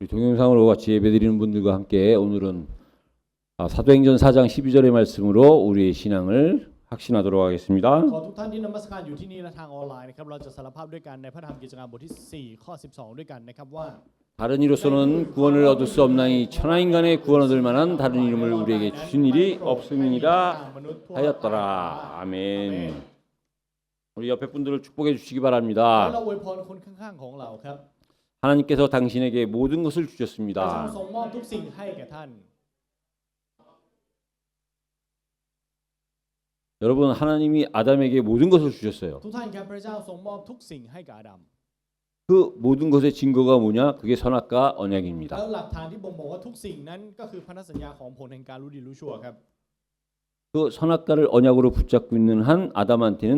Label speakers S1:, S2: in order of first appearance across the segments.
S1: 우리 동영상으로 같이 예배드리는 분들과 함께 오늘은 사도행전 4장 12절의 말씀으로 우리의 신앙을 확신하도록 하겠습니다.
S2: ขอทุกท่านที่นมัสการอยู่ที่นี่และทางออนไลน์นะครับเราจะสารภาพด้วยกันในพระธรรมกิจการบทที่4ข้อ12ด้วยกันนะครับว่า
S1: 다른 이로서는 구원을 얻을 수 없나니 천하인간의 구원 얻을 만한 다른 이름을 우리에게 주신 일이 없음이니라 하였더라. 아멘. 우리 옆에 분들을 축복해 주시기
S2: และ
S1: 바랍니다.
S2: เราอวยพรคนข้างๆของเราครับ
S1: 하나님께서 당신에게 모든 것을
S2: พระเจ้า
S1: 주셨습니다.
S2: ทรงมอบทุกสิ่งให้แก่ท่าน
S1: 여러분, 하나님이 아담에게 모든 것을 주셨어요.
S2: ทุกท่านครับพระเจ้าทรงมอบทุกสิ่งให้กับอาดัม
S1: 그 모든 것의 증거가 뭐냐? 그게 선악과
S2: แล้ว
S1: 언약입니다.
S2: หลักฐานที่บ่งบอกว่าทุกสิ่งนั้นก็คือพันธสัญญาของผลแห่งการรู้ดีรู้ชั่วครับ
S1: 그 선악과를 언약으로 붙잡고 있는 한 아담한테는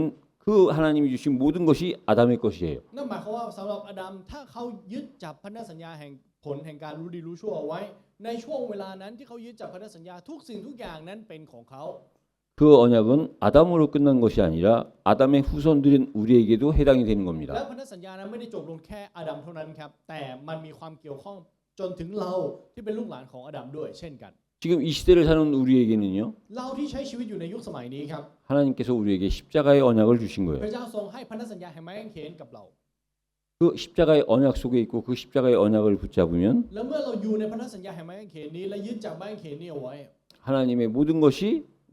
S1: 그 하나님이 주신 모든 것이 아담의 것이에요.
S2: นั่นหมายความว่าสำหรับอาดัมถ้าเขายึดจับพันธสัญญาแห่งผลแห่งการรู้ดีรู้ชั่วเอาไว้ในช่วงเวลานั้นที่เขายึดจับพันธสัญญาทุกสิ่งทุกอย่างนั้นเป็นของเขา
S1: 그 언약은 아담으로 끝난 것이 아니라 아담의 후손들인 우리에게도 해당이 되는
S2: และ
S1: 겁니다.
S2: พันธสัญญานั้นไม่ได้จบลงแค่อาดัมเท่านั้นครับแต่มันมีความเกี่ยวข้องจนถึงเราที่เป็นลูกหลานของอาดัมด้วยเช่นกัน
S1: 지금 이 시대를 사는 우리에게는요.
S2: เราที่ใช้ชีวิตอยู่ในยุคสมัยนี้ครับ
S1: 하나님께서 우리에게 십자가의 언약을 주신
S2: พ
S1: 거예요.
S2: ระเจ้าทรงให้พันธสัญญาแห่งไม้กางเขนกับเรา
S1: 그 십자가의 언약 속에 있고 그 십자가의 언약을 붙잡으면
S2: แล้วเมื่อเราอยู่ในพันธสัญญาแห่งไม้กางเขนนี้และยึดจับไม้กางเขนนี้เอาไว้
S1: 하나님의 모든 것이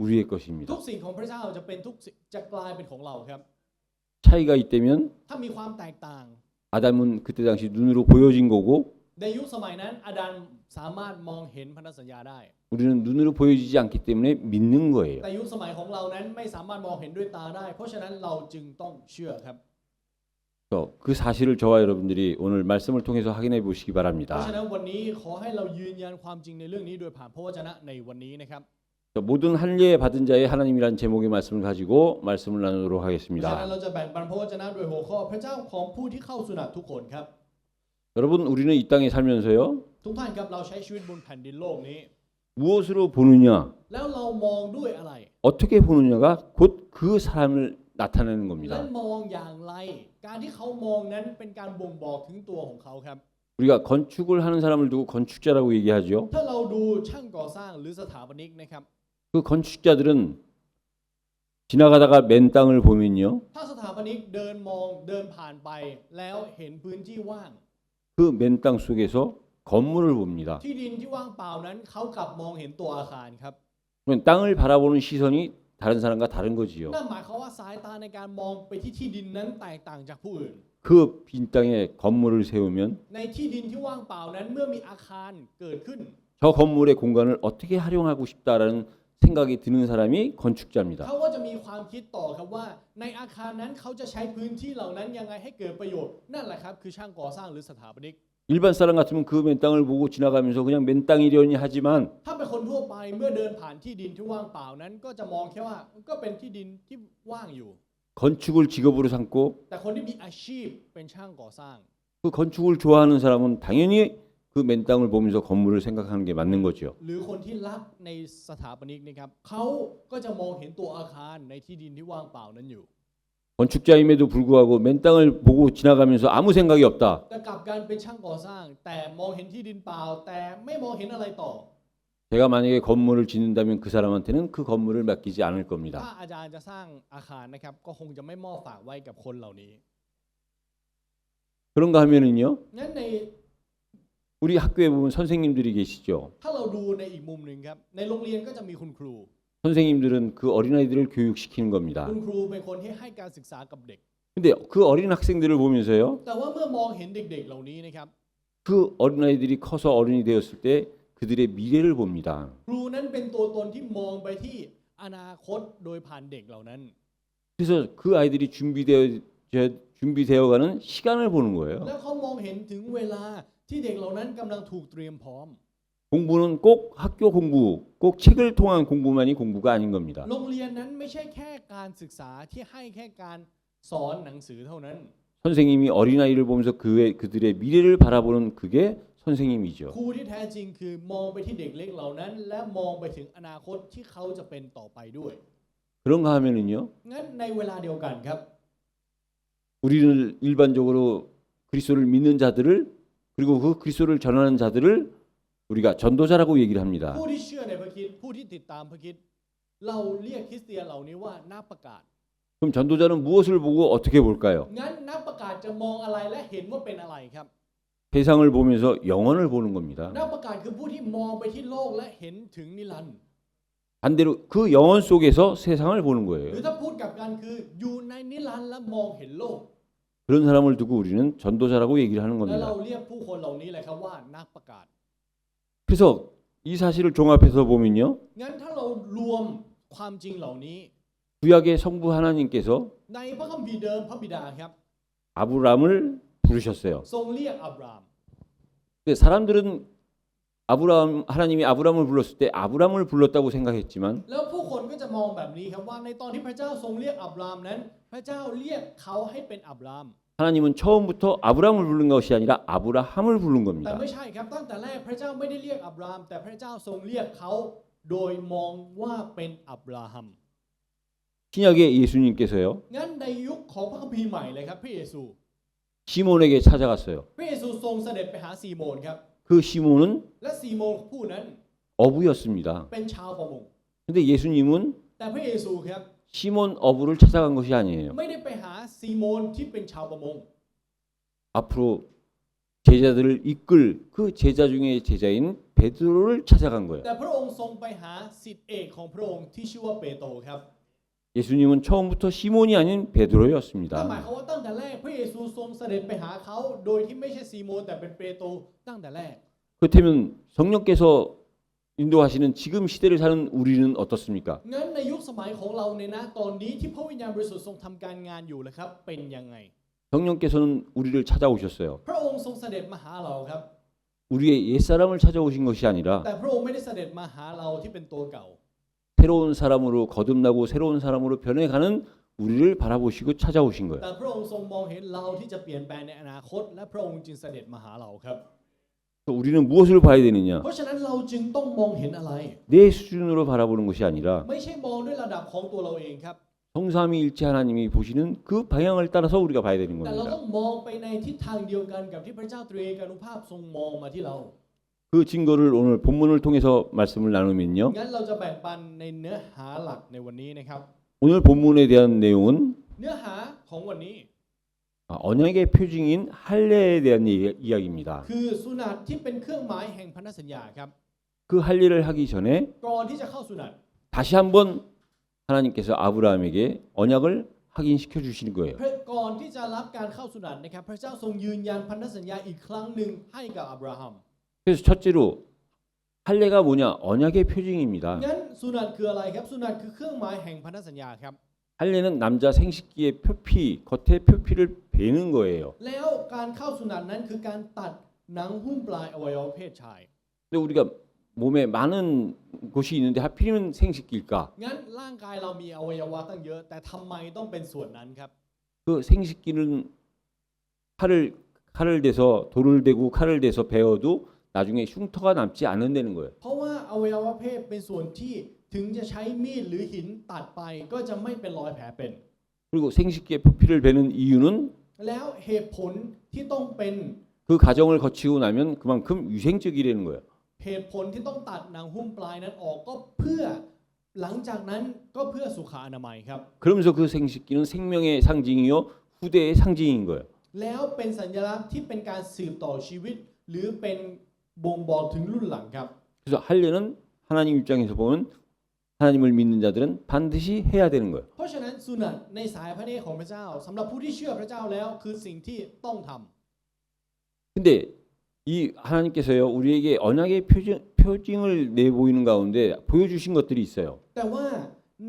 S1: 우리의
S2: ทุ
S1: 것입니다.
S2: กสิ่งของพระเจ้าจะเป็นทุกสิ่งจะกลายเป็นของเราครับ
S1: 차이가 있다면
S2: ถ้ามีความแตกต่าง
S1: 아담은 그때 당시 눈으로 보여진 거고
S2: ในยุคสมัยนั้นอาดัมสามารถมองเห็นพันธสัญญาได้
S1: 우리는 눈으로 보여지지 않기 때문에 믿는 거예요.
S2: แต่ยุคสมัยของเรานั้นไม่สามารถมองเห็นด้วยตาได้ เพราะฉะนั้นเราจึงต้องเชื่อครับ
S1: 그 사실을 저와 여러분들이 오늘 말씀을 통해서 확인해 보시기
S2: เพราะ
S1: 바랍니다.
S2: ฉะนั้นวันนี้ขอให้เรายืนยันความจริงในเรื่องนี้โดยผ่านพระวจนะในวันนี้นะครับ
S1: 모든 할례 받은 자의 하나님이라는 제목의 말씀을 가지고 말씀을 나누도록
S2: เพราะฉะนั้น
S1: 하겠습니다.
S2: เราจะแบ่งปันพระวจนะโดยหัวข้อพระเจ้าของผู้ที่เข้าสุนัตทุกคนครับ
S1: 여러분, 우리는 이 땅에 살면서요.
S2: ทุกท่านครับเราใช้ชีวิตบนแผ่นดินโลกนี้
S1: 무엇으로 보느냐,
S2: แล้วเรามองด้วยอะไร
S1: 어떻게 보느냐가 곧 그 사람을 나타내는
S2: และ
S1: 겁니다.
S2: มองอย่างไร การที่เขามองนั้นเป็นการบ่งบอกถึงตัวของเขาครับ
S1: 우리가 건축을 하는 사람을 두고 건축자라고 얘기하죠.
S2: ถ้าเราดูช่างก่อสร้างหรือสถาปนิกนะครับ
S1: 그 건축자들은 지나가다가 맨 땅을 보면요.
S2: ถ้าสถาปนิกเดินมองเดินผ่านไปแล้วเห็นพื้นที่ว่าง
S1: 그 맨 땅 속에서 건물을 봅니다.
S2: ที่ดินที่ว่างเปล่านั้นเขากลับมองเห็นตัวอาคารครับ
S1: 그러면 땅을 바라보는 시선이 다른 사람과 다른 거지요.
S2: นั่นหมายความว่าสายตาในการมองไปที่ที่ดินนั้นแตกต่างจากผู้อื่น
S1: 그 빈 땅에 건물을 세우면
S2: ในที่ดินที่ว่างเปล่านั้นเมื่อมีอาคารเกิดขึ้น
S1: 저 건물의 공간을 어떻게 활용하고 싶다라는 생각이 드는 사람이 건축자입니다.
S2: เขาก็จะมีความคิดต่อครับว่าในอาคารนั้นเขาจะใช้พื้นที่เหล่านั้นยังไงให้เกิดประโยชน์นั่นแหละครับคือช่างก่อสร้างหรือสถาปนิก
S1: 일반 사람 같으면 그 맨 땅을 보고 지나가면서 그냥 맨 땅이려니 하지만
S2: ถ้าเป็นคนทั่วไปเมื่อเดินผ่านที่ดินที่ว่างเปล่านั้นก็จะมองแค่ว่าก็เป็นที่ดินที่ว่างอยู่
S1: 건축을 직업으로 삼고
S2: แต่คนที่มีอาชีพเป็นช่างก่อสร้าง
S1: 그 건축을 좋아하는 사람은 당연히 그 맨 땅을 보면서 건물을 생각하는 게 맞는 거죠.
S2: หรือคนที่รักในสถาปนิกนะครับเขาก็จะมองเห็นตัวอาคารในที่ดินที่ว่างเปล่านั้นอยู่
S1: 건축자임에도 불구하고 맨 땅을 보고 지나가면서 아무 생각이 없다.
S2: แต่กลับกันเป็นช่างก่อสร้าง แต่มองเห็นที่ดินเปล่า แต่ไม่มองเห็นอะไรต่อ
S1: 제가 만약에 건물을 짓는다면 그 사람한테는 그 건물을 맡기지 않을
S2: ถ้า
S1: 겁니다.
S2: อาจารย์จะสร้างอาคารนะครับก็คงจะไม่มอบฝากไว้กับคนเหล่านี้
S1: 그런가 하면은요.
S2: งั้นใน
S1: 우리 학교에 보면 선생님들이 계시죠.
S2: ถ้าเราดูในอีกมุมหนึ่งครับในโรงเรียนก็จะมีคุณครู
S1: 선생님들은 그 어린아이들을 교육시키는 겁니다.
S2: คุณครูเป็นคนที่ให้การศึกษากับเด็ก
S1: 근데 그 어린 학생들을 보면서요.
S2: แต่ว่าเมื่อมองเห็นเด็กๆเหล่านี้นะครับ
S1: 그 어린아이들이 커서 어른이 되었을 때 그들의 미래를 봅니다.
S2: ครูนั้นเป็นตัวตนที่มองไปที่อนาคตโดยผ่านเด็กเหล่านั้น
S1: 그래서 그 아이들이 준비되어가는 시간을 보는 거예요.
S2: แล้วเขามองเห็นถึงเวลาที่เด็กเหล่านั้นกำลังถูกเตรียมพร้อม
S1: 공부는 꼭 학교 공부, 꼭 책을 통한 공부만이 공부가 아닌 겁니다.
S2: โรงเรียนนั้นไม่ใช่แค่การศึกษาที่ให้แค่การสอนหนังสือเท่านั้น
S1: 선생님이 어린아이를 보면서 그들의 미래를 바라보는 그게 선생님이죠.
S2: ครูที่แท้จริงคือมองไปที่เด็กเล็กเหล่านั้น และมองไปถึงอนาคตที่เขาจะเป็นต่อไปด้วย
S1: 그런가 하면은요.
S2: งั้นในเวลาเดียวกัน ครับ
S1: 우리는 일반적으로 그리스도를 믿는 자들을 그리고 그 그리스도를 전하는 자들을 우리가 전도자라고 얘기를 합니다.
S2: ผู้ที่เชื่อในพระคริสต์ผู้ที่ติดตามพระคริสต์เราเรียกคริสเตียนเหล่านี้ว่านักประกาศ
S1: 그럼 전도자는 무엇을 보고 어떻게 볼까요?
S2: งั้นนักประกาศจะมองอะไรและเห็นว่าเป็นอะไรครับ
S1: 세상을 보면서 영혼을 보는 겁니다.
S2: นักประกาศคือผู้ที่มองไปที่โลกและเห็นถึงนิรันดร์
S1: 반대로 그 영혼 속에서 세상을 보는
S2: หรือ
S1: 거예요.
S2: ถ้าพูดกลับกันคืออยู่ในนิรันดร์และมองเห็นโลก
S1: 그런 사람을 두고 우리는 전도자라고 얘기를 하는
S2: และเรา
S1: 겁니다.
S2: เรียกผู้คนเหล่านี้เลยครับว่านักประกาศ
S1: 그래서 이 사실을 종합해서 보면요.
S2: งั้นถ้าเรารวมความจริงเหล่านี้
S1: 구약의 성부 하나님께서
S2: ในพระคัมภีร์เดิมพระบิดาครับ
S1: 아브라함을 부르셨어요.
S2: ทรงเรียกอับราม
S1: 근데 사람들은 하나님이 아브라함을 불렀을 때 아브라함을 불렀다고 생각했지만
S2: แล้วผู้คนก็จะมองแบบนี้ครับว่าในตอนที่พระเจ้าทรงเรียกอับรามนั้น พระเจ้าเรียกเขาให้เป็นอับราม
S1: 하나님은 처음부터 아브라함을 부른 것이 아니라 아브라함을 부른
S2: แต่
S1: 겁니다.
S2: ไม่ใช่ครับตั้งแต่แรกพระเจ้าไม่ได้เรียกอับรามแต่พระเจ้าทรงเรียกเขาโดยมองว่าเป็นอับราฮัม
S1: 신약의 예수님께서요.
S2: งั้นในยุคของพระคัมภีร์ใหม่เลยครับพระเยซู
S1: 시몬에게 찾아갔어요.
S2: พระเยซูทรงเสด็จไปหาซีโมนครับ
S1: 그 시몬은
S2: และซีโมนผู้นั้น
S1: 어부였습니다.
S2: เป็นชาวประมง
S1: 근데 예수님은
S2: แต่พระเยซูครับ
S1: 시몬 어부를 찾아간 것이 아니에요.
S2: ไม่ได้ไปหาซีโมนที่เป็นชาวประมง
S1: 앞으로 제자들을 이끌 그 제자 중에 제자인 베드로를 찾아간 거예요.
S2: แต่พระองค์ทรงไปหาศิษย์เอกของพระองค์ที่ชื่อว่าเปโตรครับ
S1: 예수님은 처음부터 시몬이 아닌
S2: นั่นหมาย
S1: 베드로였습니다.
S2: ความว่าตั้งแต่แรกพระเยซูทรงเสด็จไปหาเขาโดยที่ไม่ใช่ซีโมนแต่เป็นเปโตรตั้งแต่แรก
S1: 그렇다면 성령께서 인도하시는 지금 시대를 사는 우리는 어떻습니까?
S2: งั้นในยุคสมัยของเราเนี่ยนะตอนนี้ที่พระวิญญาณบริสุทธิ์ทรงทำการงานอยู่นะครับเป็นยังไง
S1: 성령께서는 우리를 찾아오셨어요.
S2: พระองค์ทรงเสด็จมาหาเราครับ
S1: 우리의 옛사람을 찾아오신 것이 아니라
S2: แต่พระองค์ไม่ได้เสด็จมาหาเราที่เป็นตัวเก่า
S1: 새로운 사람으로 거듭나고 새로운 사람으로 변해가는 우리를 바라보시고 찾아오신 거예요.
S2: แต่พระองค์ทรงมองเห็นเราที่จะเปลี่ยนแปลงในอนาคตและพระองค์จึงเสด็จมาหาเราครับ
S1: 그래서 우리는 무엇을 봐야 되느냐?
S2: เพราะฉะนั้นเราจึงต้องมองเห็นอะไร
S1: 내 수준으로 바라보는 것이 아니라
S2: ไม่ใช่มองด้วยระดับของตัวเราเองครับ
S1: 성삼위일체 하나님이 보시는 그 방향을 따라서 우리가 봐야 되는
S2: แต่เราต้
S1: 겁니다.
S2: องมองไปในทิศทางเดียวกันกับที่พระเจ้าตรีเอกานุภาพทรงมองมาที่เรา
S1: 그 증거를 오늘 본문을 통해서 말씀을 나누면요.
S2: งั้นเราจะแบ่งปันในเนื้อหาหลักในวันนี้นะครับ
S1: 오늘 본문에 대한 내용은
S2: เนื้อหาของวันนี้
S1: 언약의 표징인 할례에 대한 이야기입니다.
S2: คือสุนัตที่เป็นเครื่องหมายแห่งพันธสัญญาครับ
S1: 그 할례를 하기 전에
S2: ก่อนที่จะเข้าสุนัต
S1: 다시 한번 하나님께서 아브라함에게 언약을 확인시켜 주시는 거예요.
S2: ก่อนที่จะรับการเข้าสุนัตนะครับ พระเจ้าทรงยืนยันพันธสัญญาอีกครั้งหนึ่งให้กับอับราฮัม
S1: 그래서 첫째로 할례가 뭐냐? 언약의 표징입니다.
S2: งั้นสุนัตคืออะไรครับสุนัตคือเครื่องหมายแห่งพันธสัญญาครับ
S1: 할례는 남자 생식기의 표피, 겉에 표피를 베는 거예요.
S2: แล้วการเข้าสุนัตนั้นคือการตัดหนังหุ้มปลายอวัยวะเพศชาย
S1: 근데 우리가 몸에 많은 곳이 있는데 하필이면 생식기일까?
S2: งั้นร่างกายเรามีอวัยวะตั้งเยอะแต่ทำไมต้องเป็นส่วนนั้นครับ
S1: 그 생식기는 칼을 대서 돌을 대고 칼을 대서 베어도 나중에 흉터가 남지 않는다는 거예요.
S2: เพราะว่าอวัยวะเพศเป็นส่วนที่ถึงจะใช้มีดหรือหินตัดไปก็จะไม่เป็นรอยแผลเป็น
S1: 그리고 생식기의 표피를 베는 이유는
S2: แล้วเหตุผลที่ต้องเป็น
S1: 그 과정을 거치고 나면 그만큼 위생적이라는 거예요.
S2: เหตุผลที่ต้องตัดหนังหุ้มปลายนั้นออกก็เพื่อหลังจากนั้นก็เพื่อสุขอนามัยครับ
S1: 그러면서 그 생식기는 생명의 상징이요 후대의 상징인 거예요.
S2: แล้วเป็นสัญลักษณ์ที่เป็นการสืบต่อชีวิต หรือเป็นบ่งบอกถึงรุ่นหลังครับ
S1: 그래서 할례는 하나님 입장에서 보면 하나님을 믿는 자들은 반드시 해야 되는 거예요.
S2: เพราะฉะนั้นสุนัตในสายพระเนตรของพระเจ้าสำหรับผู้ที่เชื่อพระเจ้าแล้วคือสิ่งที่ต้องทำ
S1: 근데 이 하나님께서요 우리에게 언약의 표징을 내보이는 가운데 보여주신 것들이 있어요.
S2: แต่ว่า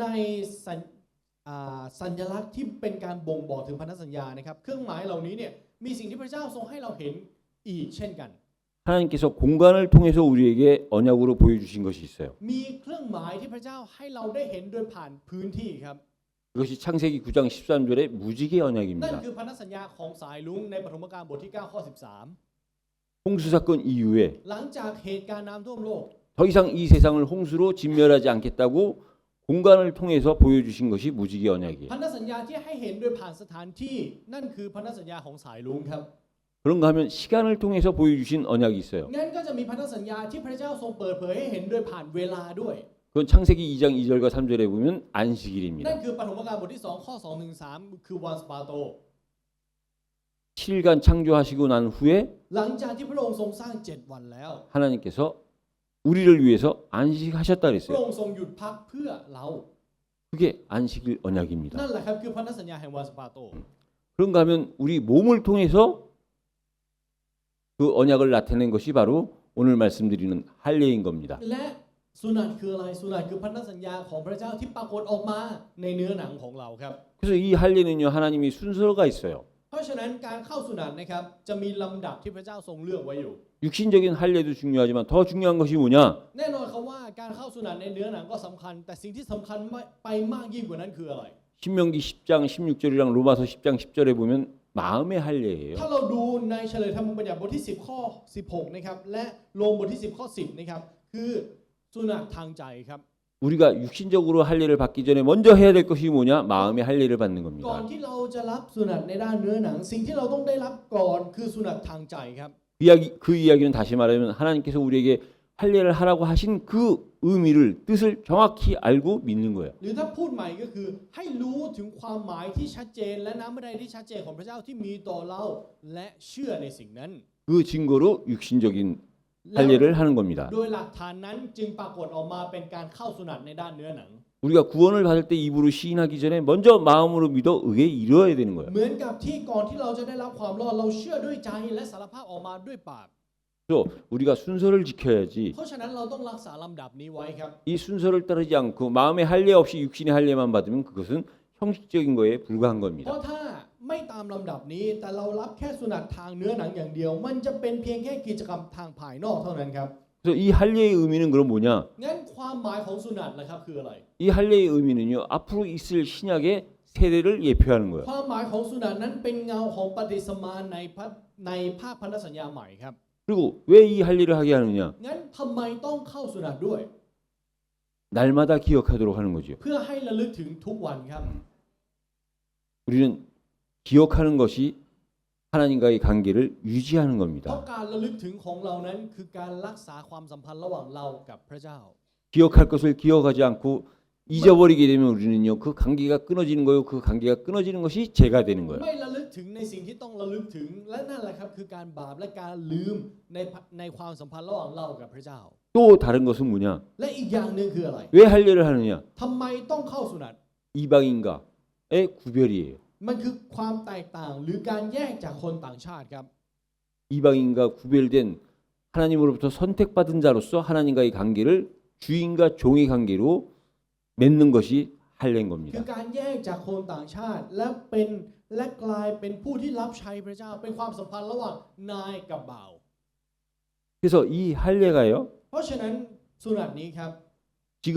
S2: ในสัญลักษณ์ที่เป็นการบ่งบอกถึงพันธสัญญานะครับเครื่องหมายเหล่านี้เนี่ยมีสิ่งที่พระเจ้าทรงให้เราเห็นอีกเช่นกัน
S1: 하나님께서 공간을 통해서 우리에게 언약으로 보여주신 것이 있어요.
S2: มีเครื่องหมายที่พระเจ้าให้เราได้เห็นโดยผ่านพื้นที่ครับ
S1: 그것이 창세기 9장 13절의 무지개
S2: นั่น
S1: 언약입니다.
S2: คือพันธสัญญาของสายลุงในปฐมกาลบทที่9ข้อ
S1: 홍수 사건 이후에
S2: 13 หลังจากเหตุการณ์น้ำท่วมโลก
S1: 더 이상 이 세상을 홍수로 진멸하지 않겠다고 공간을 통해서 보여주신 것이 무지개 언약이에요.
S2: พันธสัญญาที่ให้เห็นโดยผ่านสถานที่นั่นคือพันธสัญญาของสายลุงครับ
S1: 그런가 하면 시간을 통해서 보여주신 언약이 있어요.
S2: งั้นก็จะมีพันธสัญญาที่พระเจ้าทรงเปิดเผยให้เห็นโดยผ่านเวลาด้วย
S1: 그건 창세기 2장 2절과 3절에 보면
S2: นั่น
S1: 안식일입니다.
S2: คือปฐมกาลบทที่2ข้อ2ถึง3คือวันสะบาโต
S1: 7일간 창조하시고 난 후에
S2: หลังจากที่พระองค์ทรงสร้าง7วันแล้ว
S1: 하나님께서 우리를 위해서 안식하셨다
S2: พระ
S1: 그랬어요.
S2: องค์ทรงหยุดพักเพื่อเรา
S1: 그게 안식일 언약입니다.
S2: นั่นแหละครับคือพันธสัญญาแห่งวันสะบาโต
S1: 그런가 하면 우리 몸을 통해서 그 언약을 나타낸 것이 바로 오늘 말씀드리는 할례인 겁니다.
S2: และสุนัตคืออะไรสุนัตคือพันธสัญญาของพระเจ้าที่ปรากฏออกมาในเนื้อหนังของเราครับ
S1: 그래서 이 할례는요 하나님이 순서가 있어요.
S2: เพราะฉะนั้นการเข้าสุนัตนะครับจะมีลำดับที่พระเจ้าทรงเลือกไว้อยู่
S1: 육신적인 할례도 중요하지만 더 중요한 것이 뭐냐?
S2: แน่นอนครับว่าการเข้าสุนัตในเนื้อหนังก็สำคัญ แต่สิ่งที่สำคัญไปมากยิ่งกว่านั้นคืออะไร
S1: 신명기 10장 16절이랑 로마서 10장 10절에 보면 마음의 할례예요.
S2: ถ้าเราดูในเฉลยธรรมบัญญัติบทที่10ข้อ16นะครับและโรมบทที่10ข้อ10นะครับคือสุนัตทางใจครับ
S1: 우리가 육신적으로 할례를 받기 전에 먼저 해야 될 것이 뭐냐? 마음의 할례를 받는
S2: ก่อน
S1: 겁니다.
S2: ที่เราจะรับสุนัตในด้านเนื้อหนัง สิ่งที่เราต้องได้รับก่อนคือสุนัตทางใจครับ
S1: 그 이야기는 다시 말하면 하나님께서 우리에게 할례를 하라고 하신 그 의미를 뜻을 정확히 알고 믿는 거예요.
S2: หรือถ้าพูดใหม่ก็คือให้รู้ถึงความหมายที่ชัดเจนและน้ำพระทัยที่ชัดเจนของพระเจ้าที่มีต่อเราและเชื่อในสิ่งนั้น
S1: 그 증거로 육신적인 할례를 하는 겁니다.
S2: โดยหลักฐานนั้นจึงปรากฏออกมาเป็นการเข้าสุนัตในด้านเนื้อหนัง
S1: 우리가 구원을 받을 때 입으로 시인하기 전에 먼저 마음으로 믿어 의에 이르어야 되는 거예요.
S2: เหมือนกับที่ก่อนที่เราจะได้รับความรอดเราเชื่อด้วยใจและสารภาพออกมาด้วยปาก
S1: 그래서 우리가 순서를 지켜야지
S2: เพราะฉะนั้นเราต้องรักษาลำดับนี้ไว้ครับ
S1: 이 순서를 따르지 않고 마음의 할례 없이 육신의 할례만 받으면 그것은 형식적인 거에 불과한
S2: เพราะ
S1: 겁니다.
S2: ถ้าไม่ตามลำดับนี้แต่เรารับแค่สุนัตทางเนื้อหนังอย่างเดียว มันจะเป็นเพียงแค่กิจกรรมทางภายนอกเท่านั้นครับ
S1: 그래서 이 할례의 의미는 그럼 뭐냐?
S2: งั้นความหมายของสุนัตนะครับคืออะไร
S1: 이 할례의 의미는요 앞으로 있을 신약의 세대를 예표하는 거예요.
S2: ความหมายของสุนัตนั้นเป็นเงาของปฏิสมาในภาคพันธสัญญาใหม่ครับ
S1: 그리고 왜 이 할례를 하게 하느냐?
S2: งั้นทำไมต้องเข้าสุนัตด้วย
S1: 날마다 기억하도록 하는 거죠.
S2: เพื่อให้ระลึกถึงทุกวันครับ
S1: 우리는 기억하는 것이 하나님과의 관계를 유지하는
S2: เพราะ
S1: 겁니다.
S2: การระลึกถึงของเรานั้นคือการรักษาความสัมพันธ์ระหว่างเรากับพระเจ้า
S1: 기억할 것을 기억하지 않고 잊어버리게 되면 우리는요 그 관계가 끊어지는 거예요. 그 관계가 끊어지는 것이 죄가 되는 거예요.
S2: ไม่ระลึกถึงในสิ่งที่ต้องระลึกถึงและนั่นแหละครับคือการบาปและการลืมในความสัมพันธ์ระหว่างเรากับพระเจ้า
S1: 또 다른 것은 뭐냐?
S2: และอีกอย่างหนึ่งคืออะไร
S1: 왜 할례를 하느냐?
S2: ทำไมต้องเข้าสุนัต
S1: 이방인과의 구별이에요.
S2: มันคือความแตกต่างหรือการแยกจากคนต่างชาติครับ
S1: 이방인과 구별된 하나님으로부터 선택받은 자로서 하나님과의 관계를 주인과 종의 관계로 맺는 것이 할례인
S2: คือ
S1: 겁니다.
S2: การแยกจากคนต่างชาติและกลายเป็นผู้ที่รับใช้พระเจ้าเป็นความสัมพันธ์ระหว่างนายกับบ่าว
S1: 그래서 이 할례가요
S2: เพราะฉะนั้นสุนัตนี้ครับ
S1: 지금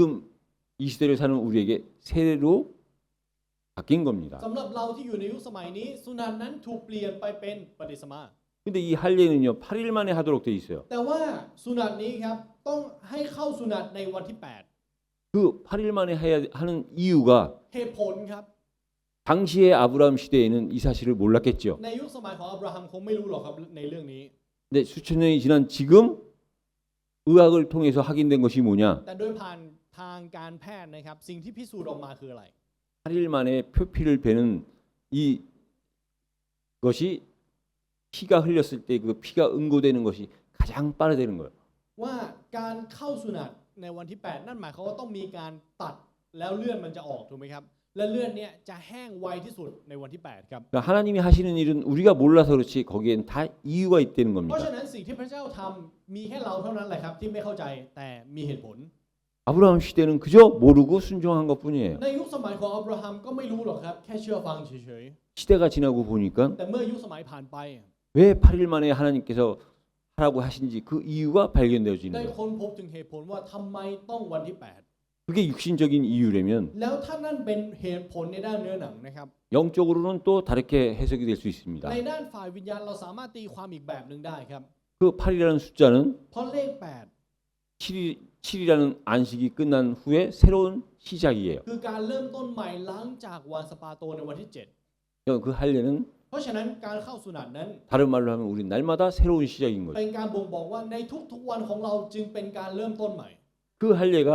S1: 이 시대를 사는 우리에게 세례로 바뀐 겁니다.
S2: สำหรับเราที่อยู่ในยุคสมัยนี้สุนัตนั้นถูกเปลี่ยนไปเป็นปฏิสมา
S1: 근데 이 할례는요 8일 만에 하도록 돼 있어요.
S2: แต่ว่าสุนัตนี้ครับต้องให้เข้าสุนัตในวันที่
S1: 그 8일 만에 해야 하는 이유가
S2: 8 เหตุผลครับ
S1: 당시의 아브라함 시대에는 이 사실을 몰랐겠죠.
S2: ในยุคสมัยของอับราฮัมคงไม่รู้หรอกครับในเรื่องนี้
S1: 근데 수천 년이 지난 지금 의학을 통해서 확인된 것이 뭐냐?
S2: แต่โดยผ่านทางการแพทย์นะครับสิ่งที่พิสูจน์ออกมาคืออะไร
S1: 8일 만에 표피를 베는 이 것이 피가 흘렸을 때 그 피가 응고되는 것이 가장 빠르다는 거예요.
S2: ว่าการเข้าสุนัตในวันที่ 8 นั่นหมายความว่าต้องมีการตัดแล้วเลือดมันจะออกถูกไหมครับและเลือดเนี่ยจะแห้งไวที่สุดในวันที่ 8 ครับ
S1: 그러니까 하나님이 하시는 일은 우리가 몰라서 그렇지 거기엔 다 이유가 있다는
S2: เพราะฉะ
S1: 겁니다.
S2: นั้นสิ่งที่พระเจ้าทำมีแค่เราเท่านั้นแหละครับที่ไม่เข้าใจแต่มีเหตุผล
S1: 아브라함 시대는 그저 모르고 순종한 것뿐이에요.
S2: ในยุคสมัยของอับราฮัมก็ไม่รู้หรอกครับแค่เชื่อฟังเฉย
S1: 시대가 지나고 보니까
S2: ๆแต่เมื่อยุคสมัยผ่านไป
S1: 왜 8일 만에 하나님께서 하라고 하신지 그 이유가 발견되어지는
S2: ได้
S1: 거예요.
S2: ค้นพบถึงเหตุผลว่าทำไมต้องวันที่
S1: 그게 육신적인 이유라면
S2: 8 แล้วถ้านั่นเป็นเหตุผลในด้านเนื้อหนังนะครับ
S1: 영적으로는 또 다르게 해석이 될 수 있습니다.
S2: ในด้านฝ่ายวิญญาณเราสามารถตีความอีกแบบหนึ่งได้ครับ
S1: 그 8이라는 숫자는
S2: เพราะเลข
S1: 7이라는 안식이 끝난 후에 새로운 시작이에요.
S2: 8 คือการเริ่มต้นใหม่หลังจากวันสปาโตในวันที่ 7
S1: 그 할례는
S2: เพราะฉะนั้นการเข้าสุนัตนั้น
S1: 다른 말로 하면 우리 날마다 새로운 시작인
S2: เป็
S1: 거죠.
S2: นการบ่งบอกว่าในทุกๆวันของเราจึงเป็นการเริ่มต้นใหม่
S1: 그 할례가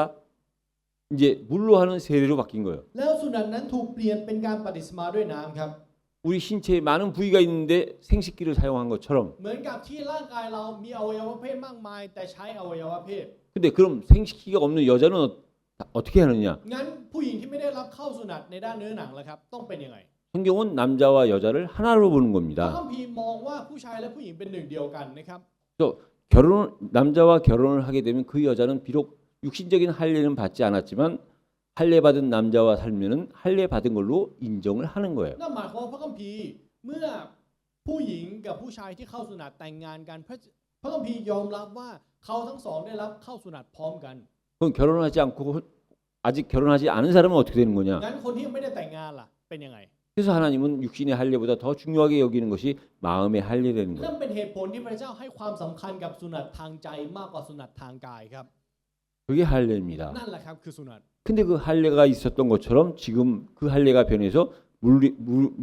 S1: 이제 물로 하는 세례로 바뀐 거예요.
S2: แล้วสุนัตนั้นถูกเปลี่ยนเป็นการปฏิสมาด้วยน้ำครับ
S1: 우리 신체에 많은 부위가 있는데 생식기를 사용한 것처럼.
S2: เหมือนกับที่ร่างกายเรามีอวัยวะเพศมากมาย แต่ใช้อวัยวะเพศ
S1: 근데 그럼 생식기가 없는 여자는 어떻게 하느냐?
S2: งั้นผู้หญิงที่ไม่ได้รับเข้าสุนัตในด้านเนื้อหนังล่ะครับต้องเป็นยังไง
S1: 성경은 남자와 여자를 하나로 보는
S2: พระ
S1: 겁니다.
S2: คัมภีร์มองว่าผู้ชายและผู้หญิงเป็นหนึ่งเดียวกันนะครับ
S1: 또 남자와 결혼을 하게 되면 그 여자는 비록 육신적인 할례는 받지 않았지만 할례 받은 남자와 살면은 할례 받은 걸로 인정을 하는 거예요.
S2: นั่นหมายความว่าพระคัมภีร์เมื่อผู้หญิงกับผู้ชายที่เข้าสุนัตแต่งงานกันพระคัมภีร์ยอมรับว่าเขาทั้งสองได้รับเข้าสุนัตพร้อมกัน
S1: 그럼 결혼하지 않고 아직 결혼하지 않은 사람은 어떻게 되는 거냐?
S2: งั้นคนที่ไม่ได้แต่งงานล่ะเป็นยังไง
S1: 그래서 하나님은 육신의 할례보다 더 중요하게 여기는 것이 마음의 할례라는
S2: นั่
S1: 거예요.
S2: นเป็นเหตุผลที่พระเจ้าให้ความสำคัญกับสุนัตทางใจมากกว่าสุนัตทางกายครับ
S1: 그게 할례입니다.
S2: นั่นแหละครับคือสุนัต
S1: 근데 그 할례가 있었던 것처럼 지금 그 할례가 변해서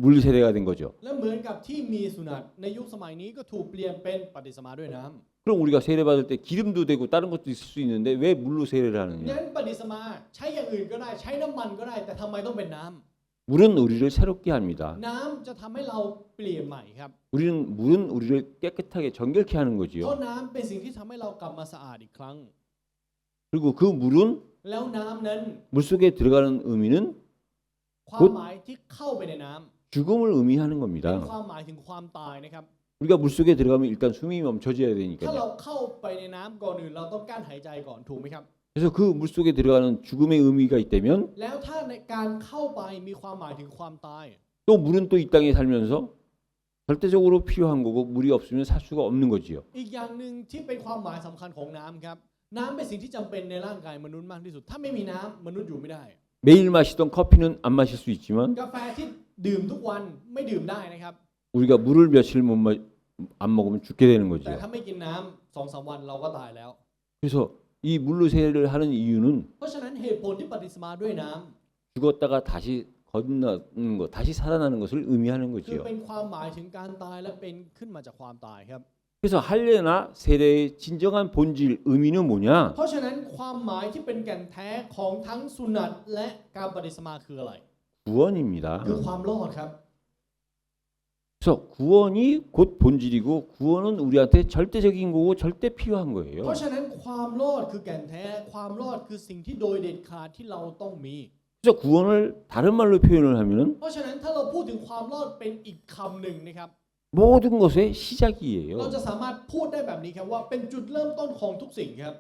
S1: 물 세례가 된 거죠.
S2: และเหมือนกับที่มีสุนัตในยุคสมัยนี้ก็ถูกเปลี่ยนเป็นปฏิสมาด้วยน้ำ
S1: 그럼 우리가 세례 받을 때 기름도 되고 다른 것도 있을 수 있는데 왜 물로 세례를
S2: งั้
S1: 하느냐?
S2: นปฏิสมาใช้อย่างอื่นก็ได้ใช้น้ำมันก็ได้แต่ทำไมต้องเป็นน้ำ
S1: 물은 우리를 새롭게 합니다.
S2: น้ำจะทำให้เราเปลี่ยนใหม่ครับ
S1: 물은 우리를 깨끗하게 정결케 하는
S2: เพราะ
S1: 거지요.
S2: น้ำเป็นสิ่งที่ทำให้เรากลับมาสะอาดอีกครั้ง
S1: 그리고 그 물은
S2: แล้วน้ำนั้น
S1: 물 속에 들어가는 의미는
S2: ความหมายที่เข้าไปในน้ำ
S1: 죽음을 의미하는
S2: เป็น
S1: 겁니다.
S2: ความหมายถึงความตายนะครับ
S1: 우리가 물 속에 들어가면 일단 숨이 멈춰져야
S2: ถ้าเรา
S1: 되니까요.
S2: เข้าไปในน้ำก่อนอื่นเราต้องกั้นหายใจก่อนถูกไหมครับ
S1: 그래서 그 물 속에 들어가는 죽음의 의미가 있다면
S2: แล้วถ้าในการเข้าไปมีความหมายถึงความตาย
S1: 또 물은 또 이 땅에 살면서 절대적으로 필요한 거고 물이 없으면 살 수가 없는 거지요.
S2: อีกอย่างหนึ่งที่เป็นความหมายสำคัญของน้ำครับน้ำเป็นสิ่งที่จำเป็นในร่างกายมนุษย์มากที่สุด ถ้าไม่มีน้ำมนุษย์อยู่ไม่ได้
S1: 매일 마시던 커피는 안 마실 수 있지만
S2: กาแฟที่ดื่มทุกวันไม่ดื่มได้นะครับ
S1: 우리가 물을 며칠 안 먹으면 죽게 되는
S2: แต่
S1: 거지요.
S2: ถ้าไม่กินน้ำ2-3 วันเราก็ตายแล้ว
S1: 그래서 이 물로 세례를 하는 이유는
S2: เพราะฉะนั้นเหตุผลที่ปฏิสมาด้วยน้ำ
S1: 죽었다가 다시 건너는 것, 다시 살아나는 것을 의미하는
S2: คือ
S1: 거지요.
S2: เป็นความหมายถึงการตายและเป็นขึ้นมาจากความตายครับ
S1: 그래서 할례나 세례의 진정한 본질 의미는 뭐냐?
S2: เพราะฉะนั้นความหมายที่เป็นแก่นแท้ของทั้งสุนัตและการปฏิสมาคืออะไร
S1: 구원입니다.
S2: คือความรอดครับ
S1: 그래서 구원이 곧 본질이고 구원은 우리한테 절대적인 거고 절대 필요한
S2: เพ
S1: 거예요.
S2: ราะฉะนั้นความรอดคือแก่นแท้ความรอดคือสิ่งที่โดยเด็ดขาดที่เราต้องมี
S1: 그래서 구원을 다른 말로 표현을 하면은
S2: เพราะฉะนั้นถ้าเราพูดถึงความรอดเป็นอีกคำหนึ่งนะครับ
S1: 모든 것의
S2: เรา
S1: 시작이에요.
S2: จะสามารถพูดได้แบบนี้ครับว่าเป็นจุดเริ่มต้นของทุกสิ่งครับ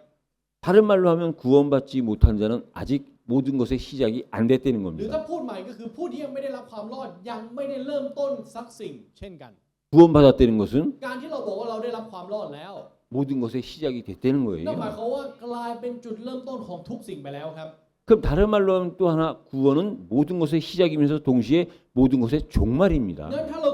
S1: 다른 말로 하면 구원받지 못한 자는 아직 모든 것의 시작이 안 됐다는
S2: หรือถ้า
S1: 겁니다.
S2: พูดใหม่ก็คือผู้ที่ยังไม่ได้รับความรอดยังไม่ได้เริ่มต้นสักสิ่ง เช่นกัน
S1: 구원받았다는 것은
S2: การที่เราบอกว่าเราได้รับความรอดแล้ว
S1: 모든 것의 시작이 됐다는
S2: นั่นหมาย
S1: 거예요.
S2: ความว่ากลายเป็นจุดเริ่มต้นของทุกสิ่งไปแล้วครับ
S1: 그럼 다른 말로 하면 또 하나 구원은 모든 것의 시작이면서 동시에 모든 것의 종말입니다.
S2: งั้นถ้าเรา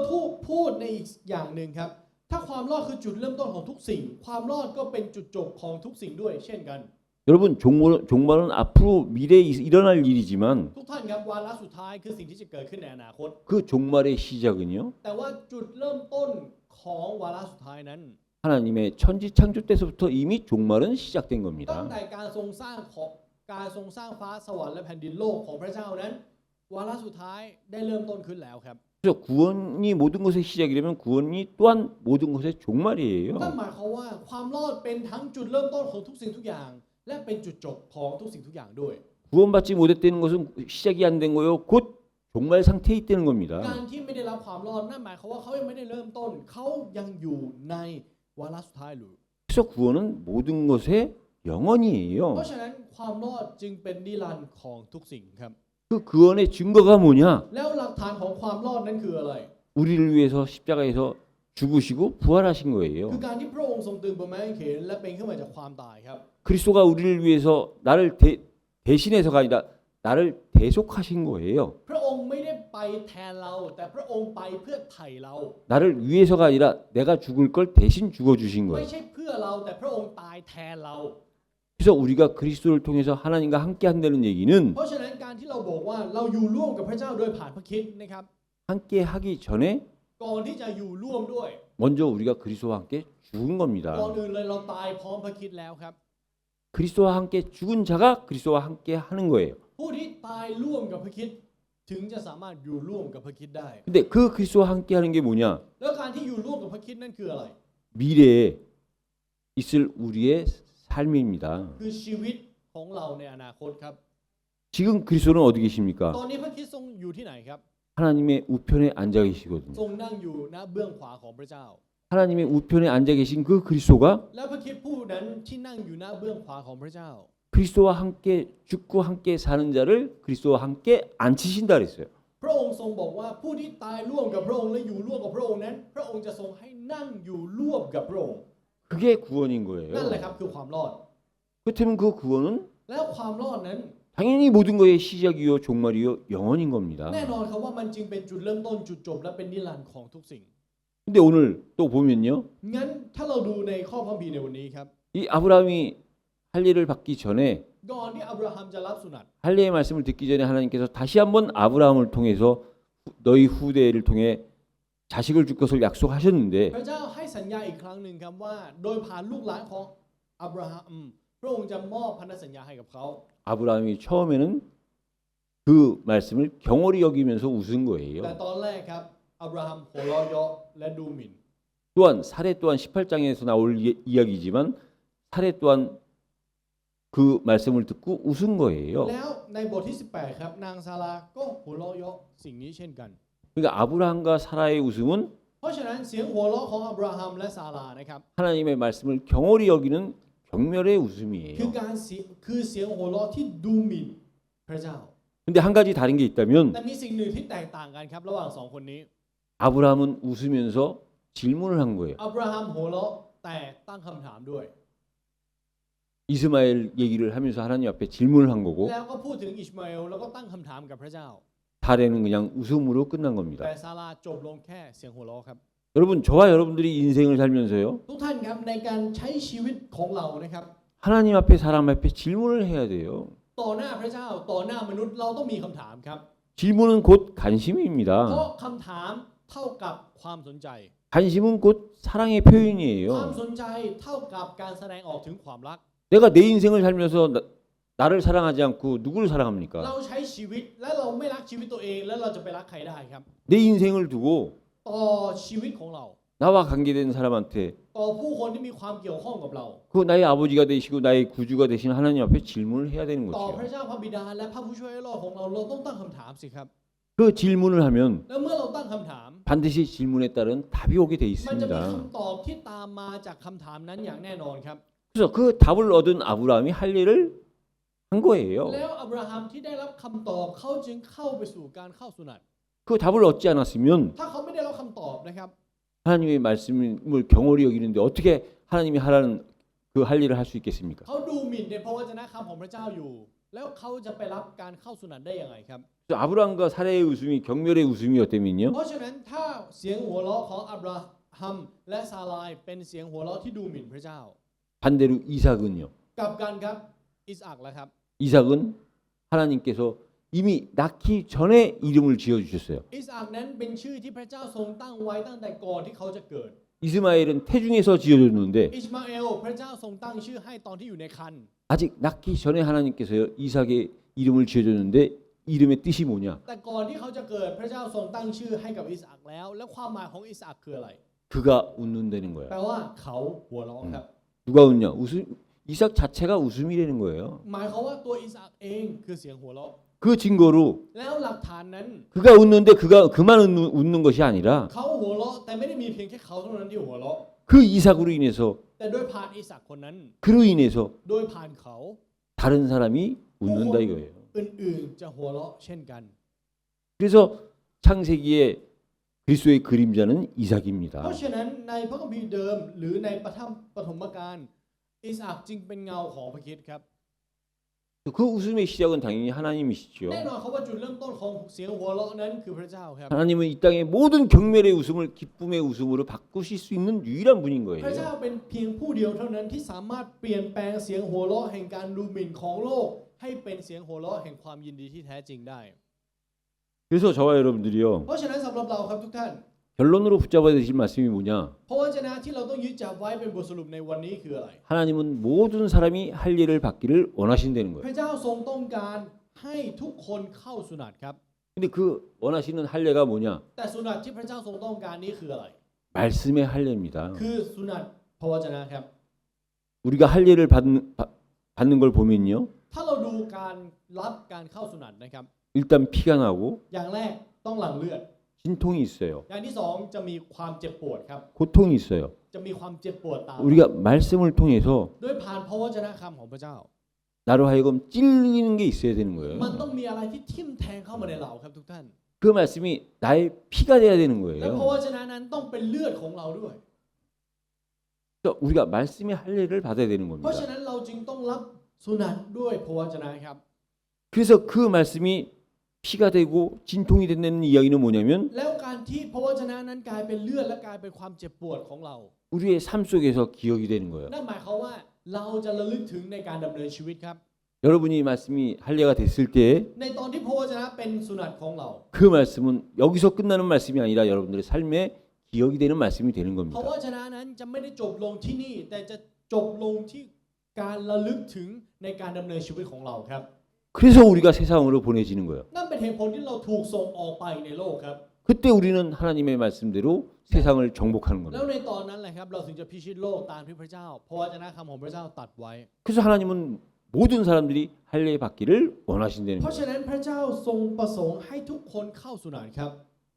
S2: พูดในอีกอย่างหนึ่งครับ ถ้าความรอดคือจุดเริ่มต้นของทุกสิ่ง ความรอดก็เป็นจุดจบของทุกสิ่งด้วยเช่นกัน
S1: 여러분 종말은 앞으로 미래에 일어날 일이지만
S2: ทุกท่านครับวาระสุดท้ายคือสิ่งที่จะเกิดขึ้นในอนาคต
S1: 그 종말의 시작은요
S2: แต่ว่าจุดเริ่มต้นของวาระสุดท้ายนั้น
S1: 하나님의 천지 창조 때서부터 이미 종말은 시작된
S2: ตั้ง
S1: 겁니다.
S2: แต่การทรงสร้างฟ้าสวรรค์และแผ่นดินโลกของพระเจ้านั้น วาระสุดท้ายได้เริ่มต้นขึ้นแล้วครับ
S1: 그래서 구원이 모든 것의 시작이라면 구원이 또한 모든 것의 종말이에요.
S2: นั่นหมายความว่าความรอดเป็นทั้งจุดเริ่มต้นของทุกสิ่งทุกอย่าง และเป็นจุดจบของทุกสิ่งทุกอย่างด้วย
S1: 구원받지 못했다는 것은 시작이 안 된 거요. 곧 종말 상태에 있다는
S2: การ
S1: 겁니다.
S2: ที่ไม่ได้รับความรอดนั่นหมายความว่าเขายังไม่ได้เริ่มต้นเขายังอยู่ในวาระสุดท้ายอยู่
S1: 그래서 구원은 모든 것의
S2: เพราะ
S1: 영원이에요.
S2: ฉะนั้นความรอดจึงเป็นนิรันดร์ของทุกสิ่งครับ
S1: 그 구원의 증거가 뭐냐?
S2: แล้วหลักฐานของความรอดนั้นคืออะไร
S1: 우리를 위해서 십자가에서 죽으시고 부활하신 거예요.
S2: คือการที่พระองค์ทรงตึงบนไม้กางเขนและเป็นขึ้นมาจากความตายครับ
S1: 그리스도가 우리를 위해서 나를 대신해서가 아니라 나를 대속하신 거예요.
S2: พระองค์ไม่ได้ไปแทนเรา แต่พระองค์ไปเพื่อไถ่เรา
S1: 나를 위해서가 아니라 내가 죽을 걸 대신 죽어주신
S2: ไม่
S1: 거예요.
S2: ใช่เพื่อเราแต่พระองค์ตายแทนเรา
S1: 그래서 우리가 그리스도를 통해서 하나님과 함께 한다는 얘기는
S2: เพราะฉะนั้นการที่เราบอกว่าเราอยู่ร่วมกับพระเจ้าโดยผ่านพระคริสต์นะครับ
S1: 함께 하기 전에
S2: ก่อนที่จะอยู่ร่วมด้วย
S1: 먼저 우리가 그리스도와 함께 죽은
S2: ก่อน
S1: 겁니다.
S2: อื่นเลยเราตายพร้อมพระคริสต์แล้วครับ
S1: 그리스도와 함께 죽은 자가 그리스도와 함께 하는 거예요.
S2: ผู้ที่ตายร่วมกับพระคริสต์ถึงจะสามารถอยู่ร่วมกับพระคริสต์ได้
S1: 근데 그 그리스도와 함께 하는 게 뭐냐?
S2: แล้วการที่อยู่ร่วมกับพระคริสต์นั่นคืออะไร
S1: 미래에 있을 우리의 삶입니다.
S2: คือชีวิตของเราในอนาคตครับ
S1: 지금 그리스도는 어디 계십니까?
S2: ตอนนี้พระคริสต์ทรงอยู่ที่ไหนครับ
S1: 하나님의 우편에 앉아 계시거든요.
S2: ทรงนั่งอยู่ณเบื้องขวาของพระเจ้า
S1: 하나님의 우편에 앉아 계신 그 그리스도가
S2: และพระคริสต์ผู้นั้นที่นั่งอยู่ณเบื้องขวาของพระเจ้า
S1: 그리스도와 함께 죽고 함께 사는 자를 그리스도와 함께 앉히신다 그랬어요.
S2: พระองค์ทรงบอกว่าผู้ที่ตายร่วมกับพระองค์และอยู่ร่วมกับพระองค์นั้น พระองค์จะทรงให้นั่งอยู่ร่วมกับพระองค์
S1: 그게 구원인
S2: นั่นแหละ
S1: 거예요.
S2: ครับคือความรอด
S1: 그렇다면 그 구원은
S2: แล้วความรอดนั้น
S1: 당연히 모든 것의 시작이요 종말이요 영원인 겁니다.
S2: แน่นอนครับว่ามันจึงเป็นจุดเริ่มต้นจุดจบและเป็นนิรันดร์ของทุกสิ่ง
S1: 근데 오늘 또 보면요.
S2: งั้นถ้าเราดูในข้อพระคัมภีร์ในวันนี้ครับ
S1: 이 아브라함이 할례를 받기 전에
S2: ก่อนที่อับราฮัมจะรับสุนัต
S1: 할례의 말씀을 듣기 전에 하나님께서 다시 한번 아브라함을 통해서 너희 후대를 통해 자식을 줄 것을 약속하셨는데
S2: พระเจ้าให้สัญญาอีกครั้งหนึ่งครับว่าโดยผ่านลูกหลานของอับราฮัมพระองค์จะมอบพันธสัญญาให้กับเขา
S1: 아브라함이 처음에는 그 말씀을 경홀히 여기면서 웃은
S2: แต่
S1: 거예요.
S2: ตอนแรกครับอับราฮัมหัวเราะเยาะและดูหมิ่น
S1: 또한 사례 또한 18장에서 나올 이야기지만 사례 또한 그 말씀을 듣고 웃은 거예요.
S2: แล้วในบทที่ 18 ครับนางซาราก็หัวเราะเยาะสิ่งนี้เช่นกัน
S1: 그러니까 아브라함과 사라의 웃음은
S2: เพราะฉะนั้นเสียงหัวเราะของอับราฮัมและซารานะครับ
S1: 하나님의 말씀을 경홀히 여기는 경멸의
S2: คือ
S1: 웃음이에요.
S2: การคือเสียงหัวเราะที่ดูหมิ่นพระเจ้า
S1: 근데 한 가지 다른 게 있다면
S2: แต่มีสิ่งหนึ่งที่แตกต่างกันครับระหว่างสองคนนี้
S1: 아브라함은 웃으면서 질문을 한 거예요.
S2: อับราฮัมหัวเราะแต่ตั้งคำถามด้วย
S1: 이스마엘 얘기를 하면서 하나님 앞에 질문을 한 거고
S2: แล้วก็พูดถึงอิชมาเอลแล้วก็ตั้งคำถามกับพระเจ้า
S1: 사례는 그냥 웃음으로 끝난
S2: แต่
S1: 겁니다.
S2: ซาราจบลงแค่เสียงหัวเราะครับ
S1: 여러분 저와 여러분들이 인생을 살면서요
S2: ทุกท่านครับในการใช้ชีวิตของเรานะครับ
S1: 하나님 앞에 사람 앞에 질문을 해야 돼요.
S2: ต่อหน้าพระเจ้าต่อหน้ามนุษย์เราต้องมีคำถามครับ
S1: 질문은 곧
S2: เพราะ
S1: 관심입니다.
S2: คำถามเท่ากับความสนใจ
S1: 관심은 곧 사랑의
S2: ความ
S1: 표현이에요.
S2: สนใจเท่ากับการแสดงออกถึงความรัก
S1: 내가 내 인생을 살면서 나를 사랑하지 않고 누구를
S2: เรา
S1: 사랑합니까?
S2: ใช้ชีวิตและเราไม่รักชีวิตตัวเองแล้วเราจะไปรักใครได้ครับ
S1: 내 인생을 두고
S2: ต่อชีวิตของเรา
S1: 나와 관계된 사람한테
S2: ต่อผู้คนที่มีความเกี่ยวข้องกับเรา
S1: 그 나의 아버지가 되시고 나의 구주가 되신 하나님 앞에 질문을 해야 되는
S2: ต่อพระ
S1: 거죠.
S2: เจ้าพระบิดาและพระผู้ช่วยให้รอดของเราเราต้องตั้งคำถามสิครับ
S1: 그 질문을 하면
S2: แล้วเมื่อเราตั้งคำถาม
S1: 반드시 질문에 따른 답이 오게 돼
S2: มันจะมี
S1: 있습니다.
S2: คำตอบที่ตามมาจากคำถามนั้นอย่างแน่นอนครับ
S1: 그래서 그 답을 얻은 아브라함이 할 일을 한 거예요.
S2: แล้วอับราฮัมที่ได้รับคำตอบเขาจึงเข้าไปสู่การเข้าสุนัต
S1: 그 답을 얻지 않았으면
S2: ถ้าเขาไม่ได้รับคำตอบนะครับ
S1: 하나님의 말씀을 경홀히 여기는데 어떻게 하나님이 하라는 그 할 일을 할 수 있겠습니까?
S2: เขาดูหมิ่นในพระวจนะคำของพระเจ้าอยู่ แล้วเขาจะไปรับการเข้าสุนัตได้ยังไงครับ
S1: 그래서 아브라함과 사라의 웃음이 경멸의 웃음이었다면요.
S2: เพราะฉะนั้นถ้าเสียงหัวเราะของอับราฮัมและซารายเป็นเสียงหัวเราะที่ดูหมิ่นพระเจ้า
S1: 반대로 이삭은요.
S2: กลับกันครับอิสอักแล้วครับ
S1: 이삭은 하나님께서 이미 낳기 전에 이름을 지어 주셨어요.
S2: อิสอักนั้นเป็นชื่อที่พระเจ้าทรงตั้งไว้ตั้งแต่ก่อนที่เขาจะเกิด
S1: 이스마엘은 태중에서 지어줬는데
S2: อิสมาเอลพระเจ้าทรงตั้งชื่อให้ตอนที่อยู่ในครรภ์
S1: 아직 낳기 전에 하나님께서 이삭의 이름을 지어줬는데 이름의 뜻이 뭐냐?
S2: แต่ก่อนที่เขาจะเกิดพระเจ้าทรงตั้งชื่อให้กับอิสอักแล้ว แล้วความหมายของอิสอักคืออะไร
S1: 그가 웃는다는 거야.
S2: แปลว่าเขาหัวเราะครับ
S1: 누가 웃냐? 웃음 이삭 자체가 웃음이라는 거예요.
S2: หมายความว่าตัวอิสอักเองคือเสียงหัวเราะ
S1: 그 증거로
S2: แล้วหลักฐานนั้น
S1: 그가 웃는데 그가 그만 웃는 것이 아니라
S2: เขาหัวเราะแต่ไม่ได้มีเพียงแค่เขาเท่านั้นที่หัวเราะ
S1: 그 이삭으로 인해서
S2: แต่โดยผ่านอิสอักคนนั้น
S1: 그로 인해서
S2: โดยผ่านเขา
S1: 다른 사람이 웃는다 이거예요.
S2: อื่นๆจะหัวเราะเช่นกัน
S1: 그래서 창세기에 그리스도의 그림자는
S2: เพราะ
S1: 이삭입니다.
S2: ฉะนั้นในพระคัมภีร์เดิมหรือในปฐมกาลอิสอักจึงเป็นเงาของพระคริสต์ครับ
S1: 그 웃음의 시작은 당연히 하나님이시죠.
S2: แน่นอนเขาว่าจุดเริ่มต้นของเสียงหัวเราะนั้นคือพระเจ้าครับ
S1: 하나님은 이 땅의 모든 경멸의 웃음을 기쁨의 웃음으로 바꾸실 수 있는 유일한 분인
S2: พระเจ้า
S1: 거예요.
S2: เป็นเพียงผู้เดียวเท่านั้นที่สามารถเปลี่ยนแปลงเสียงหัวเราะแห่งการดูหมิ่นของโลก ให้เป็นเสียงหัวเราะแห่งความยินดีที่แท้จริงได้
S1: 그래서 저와 여러분들이요
S2: เพราะฉะนั้นสำหรับเราครับทุกท่าน
S1: 결론으로 붙잡아야 되실 말씀이 뭐냐?
S2: พระวจนะที่เราต้องยึดจับไว้เป็นบทสรุปในวันนี้คืออะไร
S1: 하나님은 모든 사람이 할 일을 받기를 원하신다는
S2: พ
S1: 거예요.
S2: ระเจ้าทรงต้องการให้ทุกคนเข้าสุนัตครับ
S1: 근데 그 원하시는 할례가 뭐냐?
S2: แต่สุนัตที่พระเจ้าทรงต้องการนี้คืออะไร
S1: 말씀의 할례입니다.
S2: คือสุนัตพระวจนะครับ
S1: 우리가 할례를 받는 걸 보면요.
S2: ถ้าเราดูการรับการเข้าสุนัตนะครับ
S1: 일단 피가 나고
S2: อย่างแรกต้องหลั่งเลือด
S1: 진통이 있어요.
S2: อย่างที่สองจะมีความเจ็บปวดครับ
S1: 고통이 있어요.
S2: จะมีความเจ็บปวดตาม
S1: 우리가 말씀을 통해서
S2: ด้วยผ่านพระวจนะคำของพระเจ้า
S1: 나로 하여금 찔리는 게 있어야 되는
S2: มัน
S1: 거예요.
S2: ต้องมีอะไรที่ทิ่มแทงเข้ามาในเราครับทุกท่าน
S1: 그 말씀이 나의 피가 돼야 되는
S2: และพระว
S1: 거예요.
S2: จนะนั้นต้องเป็นเลือดของเราด้วย
S1: 그래서 우리가 말씀의 할례를 받아야 되는
S2: เพราะ
S1: 겁니다.
S2: ฉะนั้นเราจึงต้องรับสุนัตด้วยพระวจนะครับ
S1: 그래서 그 말씀이 피가 되고 진통이 된다는 이야기는 뭐냐면
S2: แล้วการที่พระวจนะนั้นกลายเป็นเลือดและกลายเป็นความเจ็บปวดของเรา
S1: 우리의 삶 속에서 기억이 되는 거예요.
S2: นั่นหมายความว่าเราจะระลึกถึงในการดำเนินชีวิตครับ
S1: 여러분이 말씀이 할례가 됐을 때
S2: ในตอนที่พระวจนะเป็นสุนัตของเรา
S1: 그 말씀은 여기서 끝나는 말씀이 아니라 여러분들의 삶에 기억이 되는 말씀이 되는
S2: พระ
S1: 겁니다.
S2: วจนะนั้นจะไม่ได้จบลงที่นี่ แต่จะจบลงที่การระลึกถึงในการดำเนินชีวิตของเราครับ
S1: 그래서 우리가 세상으로 보내지는 거예요.
S2: นั่นเป็นเหตุผลที่เราถูกส่งออกไปในโลกครับ
S1: 그때 우리는 하나님의 말씀대로 세상을 정복하는
S2: แล้ว
S1: 겁니다.
S2: ในตอนนั้นแหละครับเราถึงจะพิชิตโลกตามที่พระเจ้าพระวจนะคำของพระเจ้าตรัสไว้
S1: 그래서 하나님은 모든 사람들이 할례 받기를 원하신다는
S2: เพราะ
S1: 거예요.
S2: ฉะนั้นพระเจ้าทรงประสงค์ให้ทุกคนเข้าสุนัตครับ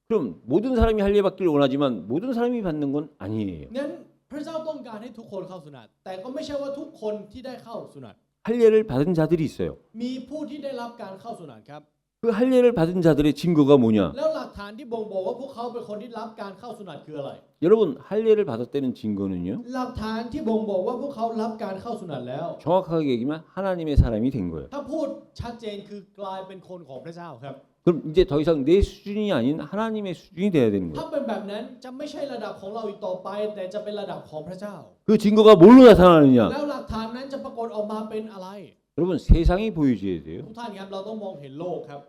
S1: 그럼 모든 사람이 할례 받기를 원하지만 모든 사람이 받는 건 아니에요.
S2: งั้นพระเจ้าต้องการให้ทุกคนเข้าสุนัตแต่ก็ไม่ใช่ว่าทุกคนที่ได้เข้าสุนัต
S1: 할례를 받은 자들이 있어요.
S2: มีผู้ที่ได้รับการเข้าสุนัตครับ
S1: 그 할례를 받은 자들의 증거가 뭐냐?
S2: แล้วหลักฐานที่บ่งบอกว่าพวกเขาเป็นคนที่รับการเข้าสุนัตคืออะไร
S1: 여러분 할례를 받았다는 증거는요.
S2: หลักฐานที่บ่งบอกว่าพวกเขารับการเข้าสุนัตแล้ว
S1: 정확하게 얘기하면 하나님의 사람이 된 거예요.
S2: ถ้าพูดชัดเจนคือกลายเป็นคนของพระเจ้าครับ
S1: 그럼 이제 더 이상 내 수준이 아닌 하나님의 수준이 돼야 되는
S2: ถ้า
S1: 거예요.
S2: เป็นแบบนั้นจะไม่ใช่ระดับของเราอีกต่อไป แต่จะเป็นระดับของพระเจ้า
S1: 그 증거가 뭘로 나타나느냐?
S2: แล้วหลักฐานนั้นจะปรากฏออกมาเป็นอะไร
S1: 여러분 세상이 보여줘야 돼요.
S2: ทุกท่านครับเราต้องมองเห็นโลกครับ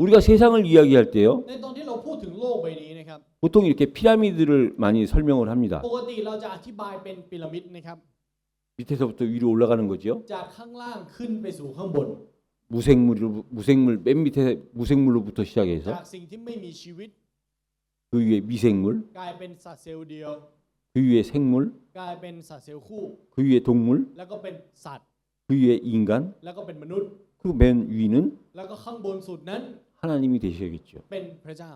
S1: 우리가 세상을 이야기할 때요.
S2: ในตอนที่เราพูดถึงโลกใบนี้นะครับ
S1: 보통 이렇게 피라미드를 많이 설명을 합니다.
S2: ปกติเราจะอธิบายเป็นพีระมิดนะครับ
S1: 밑에서부터 위로 올라가는 거죠.
S2: จากข้างล่างขึ้นไปสู่ข้างบน
S1: 무생물 맨 밑에 무생물로부터 시작해서
S2: จากสิ่งที่ไม่มีชีวิต
S1: 그 위에 미생물,
S2: กลายเป็นสัตว์เซลล์เดียว
S1: 그 위에 생물,
S2: กลายเป็นสัตว์เซลล์คู่
S1: 그 위에 동물,
S2: แล้วก็เป็นสัตว์
S1: 그 위에 인간,
S2: แล้วก็เป็นมนุษย์
S1: 그리고 맨 위는
S2: แล้วก็ข้างบนสุดนั้น
S1: 하나님이 되셔야겠죠.
S2: เป็นพระเจ้า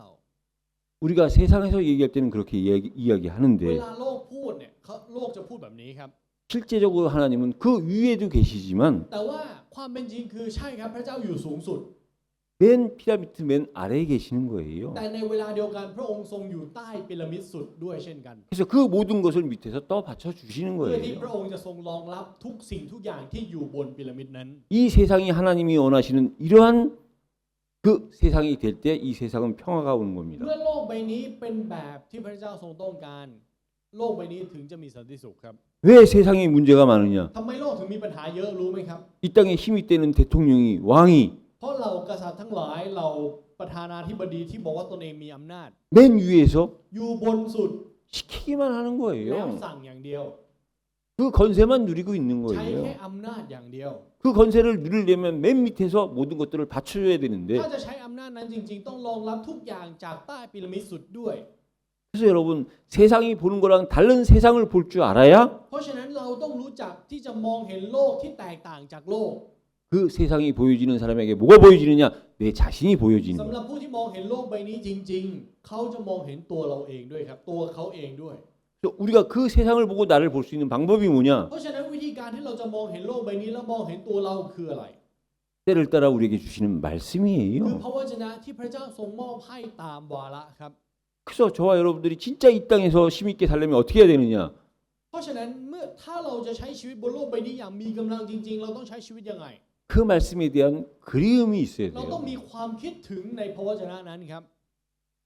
S1: 우리가 세상에서 얘기할 때는 그렇게
S2: เว
S1: 이야기하는데
S2: ลาโลกพูดเนี่ยโลกจะพูดแบบนี้ครับ
S1: 실제적으로 하나님은 그 위에도 계시지만
S2: แต่ว่าความเป็นจริงคือใช่ครับพระเจ้าอยู่สูงสุด
S1: 맨 피라미드 맨 아래에 계시는 거예요.
S2: แต่ในเวลาเดียวกันพระองค์ทรงอยู่ใต้พีระมิดสุดด้วยเช่นกัน
S1: 그래서 그 모든 것을 밑에서 떠 받쳐 주시는
S2: เพื่อที่พ
S1: 거예요.
S2: ระองค์จะทรงรองรับทุกสิ่งทุกอย่างที่อยู่บนพีระมิดนั้น
S1: 이 세상이 하나님이 원하시는 이러한 그 세상이 될 때 이 세상은 평화가 오는 겁니다.
S2: เมื่อโลกใบนี้เป็นแบบที่พระเจ้าทรงต้องการ โลกใบนี้ถึงจะมีสันติสุขครับ
S1: 왜 세상에 문제가 많으냐?
S2: ทำไมโลกถึงมีปัญหาเยอะรู้ไหมครับ
S1: 이 땅에 힘이 되는 대통령이 왕이
S2: เพราะเรากษัตริย์ทั้งหลายเราประธานาธิบดีที่บอกว่าตนเองมีอำนาจ
S1: 맨 위에서
S2: อยู่บนสุด
S1: 시키기만 하는
S2: แล้ว
S1: 거예요.
S2: สั่งอย่างเดียว
S1: 그 건세만 누리고 있는
S2: ใช้
S1: 거예요.
S2: แค่อำนาจอย่างเดียว
S1: 그 건세를 누리려면 맨 밑에서 모든 것들을 받쳐줘야 되는데
S2: ถ้าจะใช้อำนาจนั้นจริงๆ ต้องรองรับทุกอย่างจากใต้พีระมิดสุดด้วย
S1: 그래서 여러분 세상이 보는 거랑 다른 세상을 볼 줄 알아야
S2: เพราะฉะนั้นเราต้องรู้จักที่จะมองเห็นโลกที่แตกต่างจากโลก
S1: 그 세상이 보여지는 사람에게 뭐가 보여지느냐? 내 자신이 보여지는
S2: สำหรั
S1: 거예요.
S2: บผู้ที่มองเห็นโลกใบนี้จริงๆ เขาจะมองเห็นตัวเราเองด้วยครับ ตัวเขาเองด้วย
S1: 그래서 우리가 그 세상을 보고 나를 볼 수 있는 방법이 뭐냐?
S2: เพราะฉะนั้นวิธีการที่เราจะมองเห็นโลกใบนี้แล้วมองเห็นตัวเราคืออะไร
S1: 때를 따라 우리에게 주시는
S2: คือ
S1: 말씀이에요.
S2: พระวจนะที่พระเจ้าทรงมอบให้ตามวาระครับ
S1: 그래서 저와 여러분들이 진짜 이 땅에서 힘있게 살려면 어떻게 해야 되느냐?
S2: เพราะฉะนั้นถ้าเราจะใช้ชีวิตบนโลกใบนี้อย่างมีกำลังจริงๆ เราต้องใช้ชีวิตยังไง
S1: 그 말씀에 대한 그리움이 있어야
S2: เราต้อง
S1: 돼요.
S2: มีความคิดถึงในพระวจนะนั้นครับ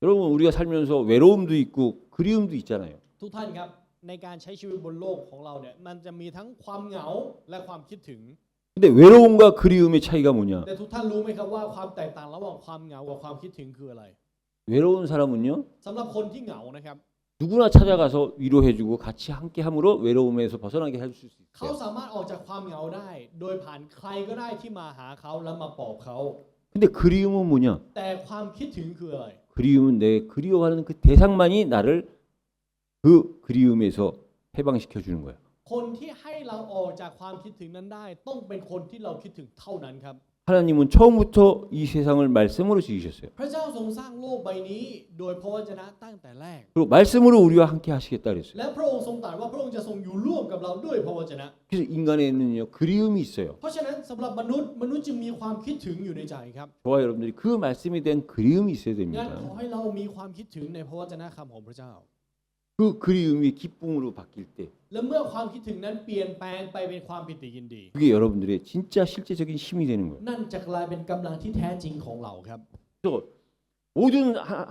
S1: 여러분 우리가 살면서 외로움도 있고 그리움도 있잖아요.
S2: ทุกท่านครับในการใช้ชีวิตบนโลกของเราเนี่ยมันจะมีทั้งความเหงาและความคิดถึง
S1: 근데 외로움과 그리움의 차이가 뭐냐?
S2: แต่ทุกท่านรู้ไหมครับว่าความแตกต่างระหว่างความเหงากับความคิดถึงคืออะไร
S1: 외로운 사람은요,
S2: สำหรับคนที่เหงานะครับ
S1: 누구나 찾아가서 위로해주고 같이 함께함으로 외로움에서 벗어나게 할 수
S2: เขา
S1: 있어요.
S2: สามารถออกจากความเหงาได้ โดยผ่านใครก็ได้ที่มาหาเขาแล้วมาปลอบเขา
S1: 근데 그리움은 뭐냐?
S2: แต่ความคิดถึงคืออะไร
S1: 그리움은 내 그리워하는 그 대상만이 나를 그 그리움에서 해방시켜 주는 거예요.
S2: คนที่ให้เราออกจากความคิดถึงนั้นได้ ต้องเป็นคนที่เราคิดถึงเท่านั้นครับ
S1: 하나님은 처음부터 이 세상을 말씀으로 지으셨어요.
S2: พระเจ้าทรงสร้างโลกใบนี้โดยพระวจนะตั้งแต่แรก
S1: 그리고 말씀으로 우리와 함께 하시겠다 그랬어요.
S2: และพระองค์ทรงตรัสว่าพระองค์จะทรงอยู่ร่วมกับเราด้วยพระวจนะ
S1: 그래서 인간에는요 그리움이 있어요.
S2: เพราะฉะนั้นสำหรับมนุษย์จึงมีความคิดถึงอยู่ในใจครับ
S1: 저와 여러분들이 그 말씀에 대한 그리움이 있어야
S2: งั้น
S1: 됩니다.
S2: ขอให้เรามีความคิดถึงในพระวจนะคำของพระเจ้า
S1: 그 그리움이 기쁨으로 바뀔 때
S2: และเมื่อความคิดถึงนั้นเปลี่ยนแปลงไปเป็นความปิติยินดี
S1: 그게 여러분들의 진짜 실제적인 힘이 되는 거예요.
S2: นั่นจะกลายเป็นกำลังที่แท้จริงของเราครับ
S1: 그래서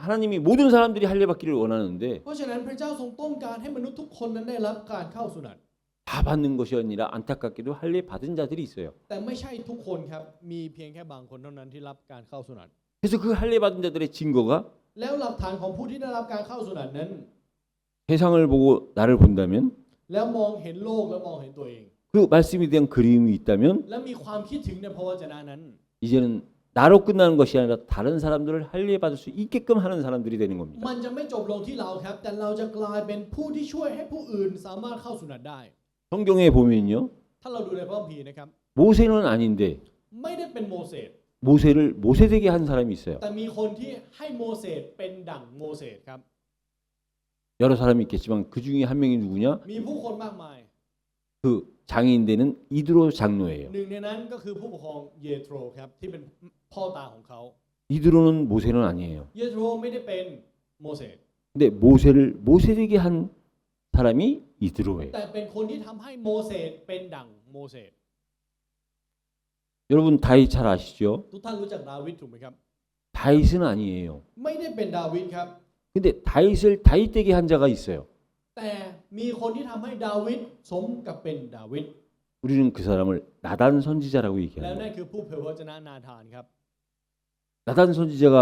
S1: 하나님이 모든 사람들이 할례 받기를 원하는데
S2: เพราะฉะนั้นพระเจ้าทรงต้องการให้มนุษย์ทุกคนนั้นได้รับการเข้าสุนัต
S1: 다 받는 것이 아니라 안타깝게도 할례 받은 자들이 있어요.
S2: แต่ไม่ใช่ทุกคนครับมีเพียงแค่บางคนเท่านั้นที่รับการเข้าสุนัต
S1: 그래서 그 할례 받은 자들의 증거가
S2: แล้วหลักฐานของผู้ที่ได้รับการเข้าสุนัตนั้น
S1: 세상을 보고 나를 본다면
S2: แล้วมองเห็นโลกแล้วมองเห็นตัวเอง
S1: 그 말씀에 대한 그리움이 있다면
S2: และมีความคิดถึงในพระวจนะนั้น
S1: 이제는 나로 끝나는 것이 아니라 다른 사람들을 할례 받을 수 있게끔 하는 사람들이 되는 겁니다.
S2: มันจะไม่จบลงที่เราครับ แต่เราจะกลายเป็นผู้ที่ช่วยให้ผู้อื่นสามารถเข้าสุนัตได้
S1: 성경에 보면요
S2: ถ้าเราดูในพระคัมภีร์นะครับ
S1: 모세는 아닌데
S2: ไม่ได้เป็นโมเสส
S1: 모세를 모세되게 한 사람이 있어요.
S2: แต่มีคนที่ให้โมเสสเป็นดั่งโมเสสครับ
S1: 여러 사람이 있겠지만 그 중에 한 명이 누구냐?
S2: มีผู้คนมากมาย
S1: 그 장인 되는 이드로 장로예요.
S2: หนึ่งในนั้นก็คือผู้ปกครองเยโทรครับที่เป็นพ่อตาของเขา
S1: 이드로는 모세는 아니에요.
S2: เยโทรไม่ได้เป็นโมเสส
S1: 근데 모세를 모세되게 한 사람이 이드로예요.
S2: แต่เป็นคนที่ทำให้โมเสสเป็นดั่งโมเสส
S1: 여러분 다윗 잘 아시죠?
S2: ทุกท่านรู้จักดาวิดถูกไหมครับ
S1: 다윗은 아니에요.
S2: ไม่ได้เป็นดาวิดครับ
S1: 근데 다윗을 다윗되게 한 자가 있어요.
S2: แต่มีคนที่ทำให้ดาวิดสมกับเป็นดาวิด
S1: 우리는 그 사람을 나단 선지자라고
S2: แล้ว
S1: 얘기합니다.
S2: นั่นคือผู้เผยพระวจนะนาธานครับ
S1: 나단 선지자가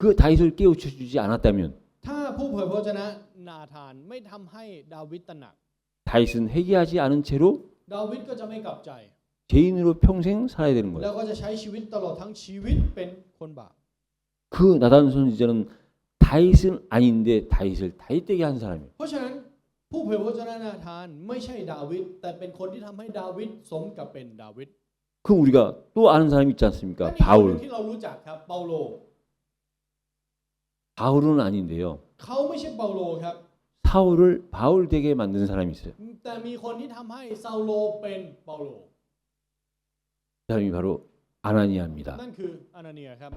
S1: 그 다윗을 깨우쳐 주지 않았다면
S2: ถ้าผู้เผยพระวจนะนาธานไม่ทำให้ดาวิดตระหนัก
S1: 다윗은 회개하지 않은 채로
S2: ดาวิดก็จะไม่กลับใจ
S1: 죄인으로 평생 살아야 되는
S2: แล้ว
S1: 거예요.
S2: ก็จะใช้ชีวิตตลอดทั้งชีวิตเป็นคนบาป
S1: 그 나단 선지자는 다윗은 아닌데 다윗을 다윗되게 한 사람이에요.
S2: เพราะฉะนั้นผู้เผยพระวจนะนาธานไม่ใช่ดาวิดแต่เป็นคนที่ทำให้ดาวิดสมกับเป็นดาวิด
S1: 그럼 우리가 또 아는 사람이 있지
S2: และ
S1: 않습니까?
S2: นี่คือคน
S1: 바울.
S2: ที่เรารู้จักครับเปาโล
S1: 바울은 아닌데요.
S2: เขาไม่ใช่เปาโลครับ
S1: 사울을 바울 되게 만든 사람이 있어요.
S2: แต่มีคนที่ทำให้ซาโลเป็นเปาโล
S1: 그 사람이 바로 아나니아입니다.
S2: นั่นคืออานาเนียครับ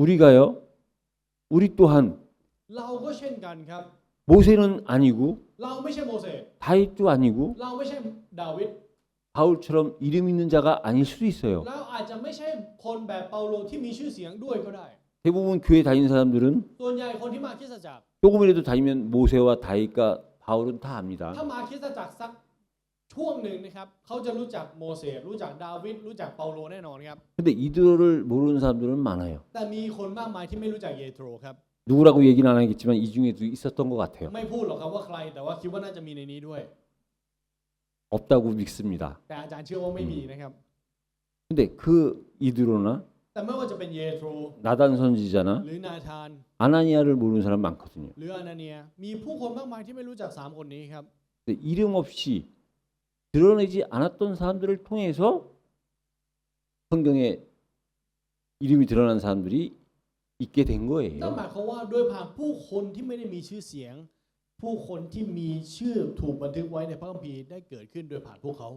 S1: 우리가요. 우리 또한
S2: เราก็เช่นกันครับ
S1: 모세는 아니고
S2: เราไม่ใช่โมเสส
S1: 다윗도 아니고
S2: เราไม่ใช่ดาวิด
S1: 바울처럼 이름 있는 자가 아닐 수도 있어요.
S2: แล้วอาจจะไม่ใช่คนแบบเปาโลที่มีชื่อเสียงด้วยก็ได้
S1: 대부분 교회 다니는 사람들은
S2: ส่วนใหญ่คนที่มาคริสตจักร
S1: 조금이라도 다니면 모세와 다윗과 바울은 다 압니다.
S2: ถ้ามาคริสตจักรสักช่วงหนึ่งนะครับเขาจะรู้จักโมเสสรู้จักดาวิดรู้จักเปาโลแน่นอนครับ
S1: 근데 이들을 모르는 사람들은 많아요.
S2: แต่มีคนมากมายที่ไม่รู้จักเยโทรครับ
S1: 누구라고 얘기는 안 하겠지만 이 중에도 있었던 것 같아요.
S2: ไม่พูดหรอกครับว่าใครแต่ว่าคิดว่าน่าจะมีในนี้ด้วย
S1: 없다고 믿습니다.
S2: แต่อาจารย์เชื่อว่าไม่มีนะครับ
S1: 근데 그 이드로나
S2: แต่ไม่ว่าจะเป็นเยโทร
S1: 나단 선지자나
S2: หรือนาธาน
S1: 아나니아를 모르는 사람 많거든요.
S2: หรืออานาเนียมีผู้คนมากมายที่ไม่รู้จัก3คนนี้ครับ
S1: 근데 이름 없이 드러내지 않았던 사람들을 통해서 성경에 이름이 드러난 사람들이 있게 된
S2: นั่น
S1: 거예요.
S2: หมายความว่าโดยผ่านผู้คนที่ไม่ได้มีชื่อเสียง ผู้คนที่มีชื่อถูกบันทึกไว้ในพระคัมภีร์ได้เกิดขึ้นโดยผ่านพวกเขา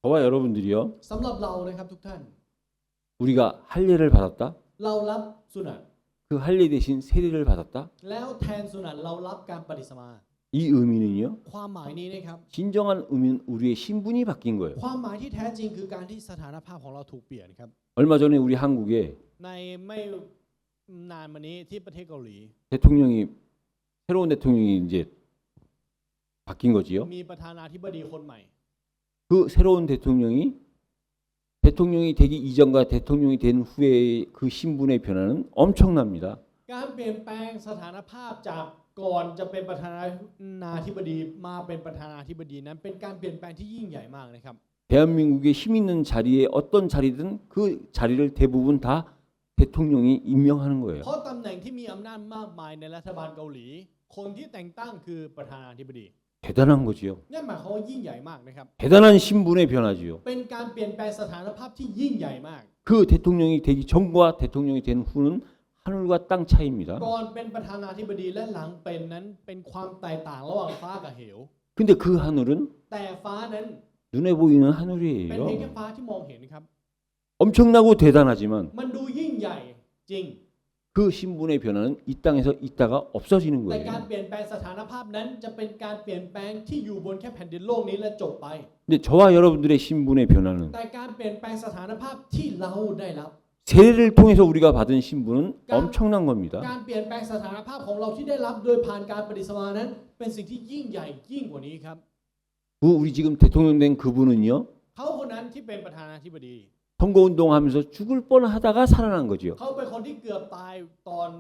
S1: 저와 여러분들이요.
S2: สำหรับเรานะครับทุกท่าน
S1: 우리가 할례를 받았다.
S2: เรารับสุนัต
S1: 그 할례 대신 세례를 받았다.
S2: แล้วแทนสุนัตเรารับการปฏิสมา
S1: 이 의미는요.
S2: ความหมายนี้นะครับ
S1: 진정한 의미는 우리의 신분이 바뀐 거예요.
S2: ความหมายที่แท้จริงคือการที่สถานภาพของเราถูกเปลี่ยนครับ
S1: 얼마 전에 우리 한국에
S2: ในไม่นานมานี้ที่ประเทศเกาหลี
S1: 대통령이 새로운 대통령이 이제 바뀐 거지요.
S2: มีประธานาธิบดีคนใหม่
S1: 그 새로운 대통령이 대통령이 되기 이전과 대통령이 된 후의 그 신분의 변화는 엄청납니다.
S2: การเปลี่ยนแปลงสถานภาพจากก่อนจะเป็นประธานาธิบดีมาเป็นประธานาธิบดีนั้นเป็นการเปลี่ยนแปลงที่ยิ่งใหญ่มากนะครับ
S1: 대한민국의 힘 있는 자리에 어떤 자리든 그 자리를 대부분 다 대통령이 임명하는 거예요.
S2: เพราะตำแหน่งที่มีอำนาจมากมายในรัฐบาลเกาหลีคนที่แต่งตั้งคือประธานาธิบดี
S1: 대단한 거지요.
S2: นั่นหมายความว่ายิ่งใหญ่มากนะครับ
S1: 대단한 신분의 변화지요.
S2: เป็นการเปลี่ยนแปลงสถานภาพที่ยิ่งใหญ่มาก
S1: 그 대통령이 되기 전과 대통령이 된 후는 하늘과 땅 차이입니다.
S2: ก่อนเป็นประธานาธิบดีและหลังเป็นนั้นเป็นความแตกต่างระหว่างฟ้ากับเหว
S1: 근데 그 하늘은
S2: แต่ฟ้านั้น
S1: 눈에 보이는
S2: เป็น
S1: 하늘이에요.
S2: เพียงแค่ฟ้าที่มองเห็นครับ
S1: 엄청나고 대단하지만
S2: มันดูยิ่งใหญ่จริง
S1: 그 신분의 변화는 이 땅에서 있다가 없어지는
S2: แต่การ
S1: 거예요.
S2: เปลี่ยนแปลงสถานภาพนั้นจะเป็นการเปลี่ยนแปลงที่อยู่บนแค่แผ่นดินโลกนี้และจบไป
S1: 근데 저와 여러분들의 신분의 변화는
S2: แต่การเปลี่ยนแปลงสถานภาพที่เราได้รับ
S1: 세례를 통해서 우리가 받은 신분은 엄청난 겁니다.
S2: การเปลี่ยนแปลงสถานภาพของเราที่ได้รับโดยผ่านการปฏิสมานั้นเป็นสิ่งที่ยิ่งใหญ่ยิ่งกว่านี้ครับ
S1: 그 우리 지금 대통령 된 그분은요.
S2: เขาคนนั้นที่เป็นประธานาธิบดี
S1: 선거운동하면서 죽을 뻔하다가 살아난 거지요.
S2: เขาเป็นคนที่เกือบตายตอน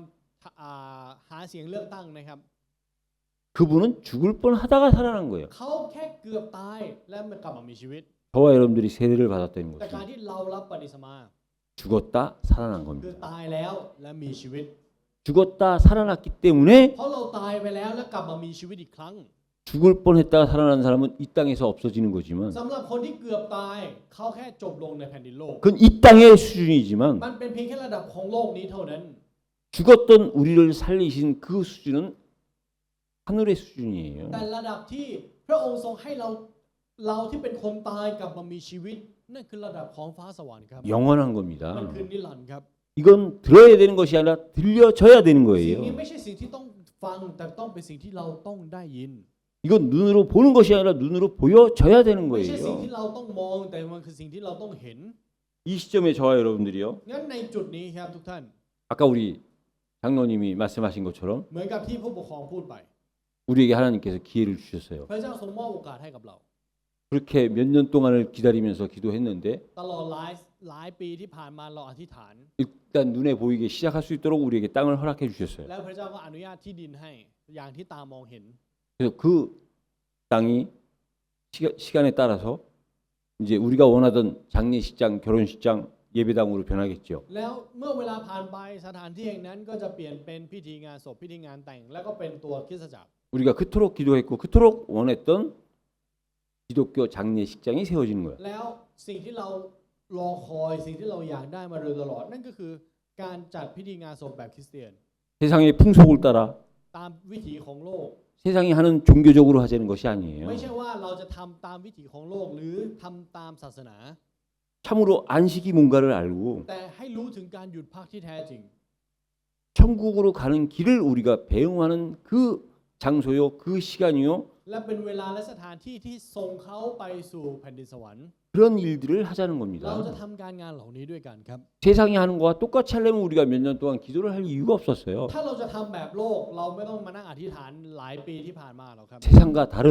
S2: หาเสียงเลือกตั้งนะครับ
S1: 그분은 죽을 뻔하다가 살아난 거예요.
S2: เขาแค่เกือบตายและมันกลับมามีชีวิต
S1: 저와 여러분들이 세례를 받았다는
S2: แต่การ
S1: 것은
S2: ที่เรารับปฏิสมา
S1: 죽었다 살아난
S2: คือ
S1: 겁니다.
S2: ตายแล้วและมีชีวิต
S1: 죽었다 살아났기 때문에
S2: เพราะเราตายไปแล้วและกลับมามีชีวิตอีกครั้ง
S1: 죽을 뻔했다가 살아난 사람은 이 땅에서 없어지는 거지만
S2: สำหรับคนที่เกือบตายเขาแค่จบลงในแผ่นดินโลก
S1: 그건 이 땅의 수준이지만
S2: มันเป็นเพียงแค่ระดับของโลกนี้เท่านั้น
S1: 죽었던 우리를 살리신 그 수준은 하늘의 수준이에요.
S2: แต่ระดับที่พระองค์ทรงให้เราที่เป็นคนตายกลับมามีชีวิตนั่นคือระดับของฟ้าสวรรค์ครับ
S1: 영원한
S2: มัน
S1: 겁니다.
S2: คือนิรันดร์ครับ
S1: 이건 들어야 되는 것이 아니라 들려져야 되는
S2: สิ่ง
S1: 거예요.
S2: นี้ไม่ใช่สิ่งที่ต้องฟังแต่ต้องเป็นสิ่งที่เราต้องได้ยิน
S1: 이건 눈으로 보는 것이 아니라 눈으로 보여져야 되는
S2: ไม่ใช่สิ่ง
S1: 거예요.
S2: ที่เราต้องมองแต่มันคือสิ่งที่เราต้องเห็น
S1: 이 시점에 저와 여러분들이요.
S2: งั้นในจุดนี้ครับทุกท่าน
S1: 아까 우리 장로님이 말씀하신 것처럼
S2: เหมือนกับที่ผู้ปกครองพูดไป
S1: 우리에게 하나님께서 기회를 주셨어요.
S2: พระเจ้าทรงมอบโอกาสให้กับเรา
S1: 그렇게 몇 년 동안을 기다리면서 기도했는데
S2: ตลอดหลายปีที่ผ่านมาเราอธิษฐาน
S1: 일단 눈에 보이게 시작할 수 있도록 우리에게 땅을 허락해 주셨어요.
S2: แล้วพระเจ้าก็อนุญาตที่ดินให้อย่างที่ตามองเห็น
S1: 그래서 그 땅이 시간에 따라서 이제 우리가 원하던 장례식장, 결혼식장, 예배당으로 변하겠죠.
S2: แล้วเมื่อเวลาผ่านไปสถานที่แห่งนั้นก็จะเปลี่ยนเป็นพิธีงานศพพิธีงานแต่งแล้วก็เป็นตัวคริสตจักร
S1: 우리가 그토록 기도했고 그토록 원했던 기독교 장례식장이 세워지는 거야.
S2: แล้วสิ่งที่เรารอคอยสิ่งที่เราอยากได้มาโดยตลอดนั่นก็คือการจัดพิธีงานศพแบบคริสเตียน
S1: 세상의 풍속을 따라
S2: ตามวิถีของโลก
S1: 세상이 하는 종교적으로 하자는 것이 아니에요.
S2: ไม่ใช่ว่าเราจะทำตามวิถีของโลกหรือทำตามศาสนา
S1: 참으로 안식이 뭔가를 알고
S2: แต่ให้รู้ถึงการหยุดพักที่แท้จริง
S1: 천국으로 가는 길을 우리가 배웅하는 그 장소요, 그 시간이요,
S2: และเป็นเวลาและสถานที่ที่ส่งเขาไปสู่แผ่นดินสวรรค์
S1: 그런 일들을 하자는
S2: เราจะ
S1: 겁니다.
S2: ทำการงานเหล่านี้ด้วยกันครับ
S1: 세상이 하는 거와 똑같이 하려면 우리가 몇 년 동안 기도를 할 이유가 없었어요.
S2: ถ้าเราจะทำแบบโลกเราไม่ต้องมานั่งอธิษฐานหลายปีที่ผ่านมาหรอกครับ
S1: 세상과 다른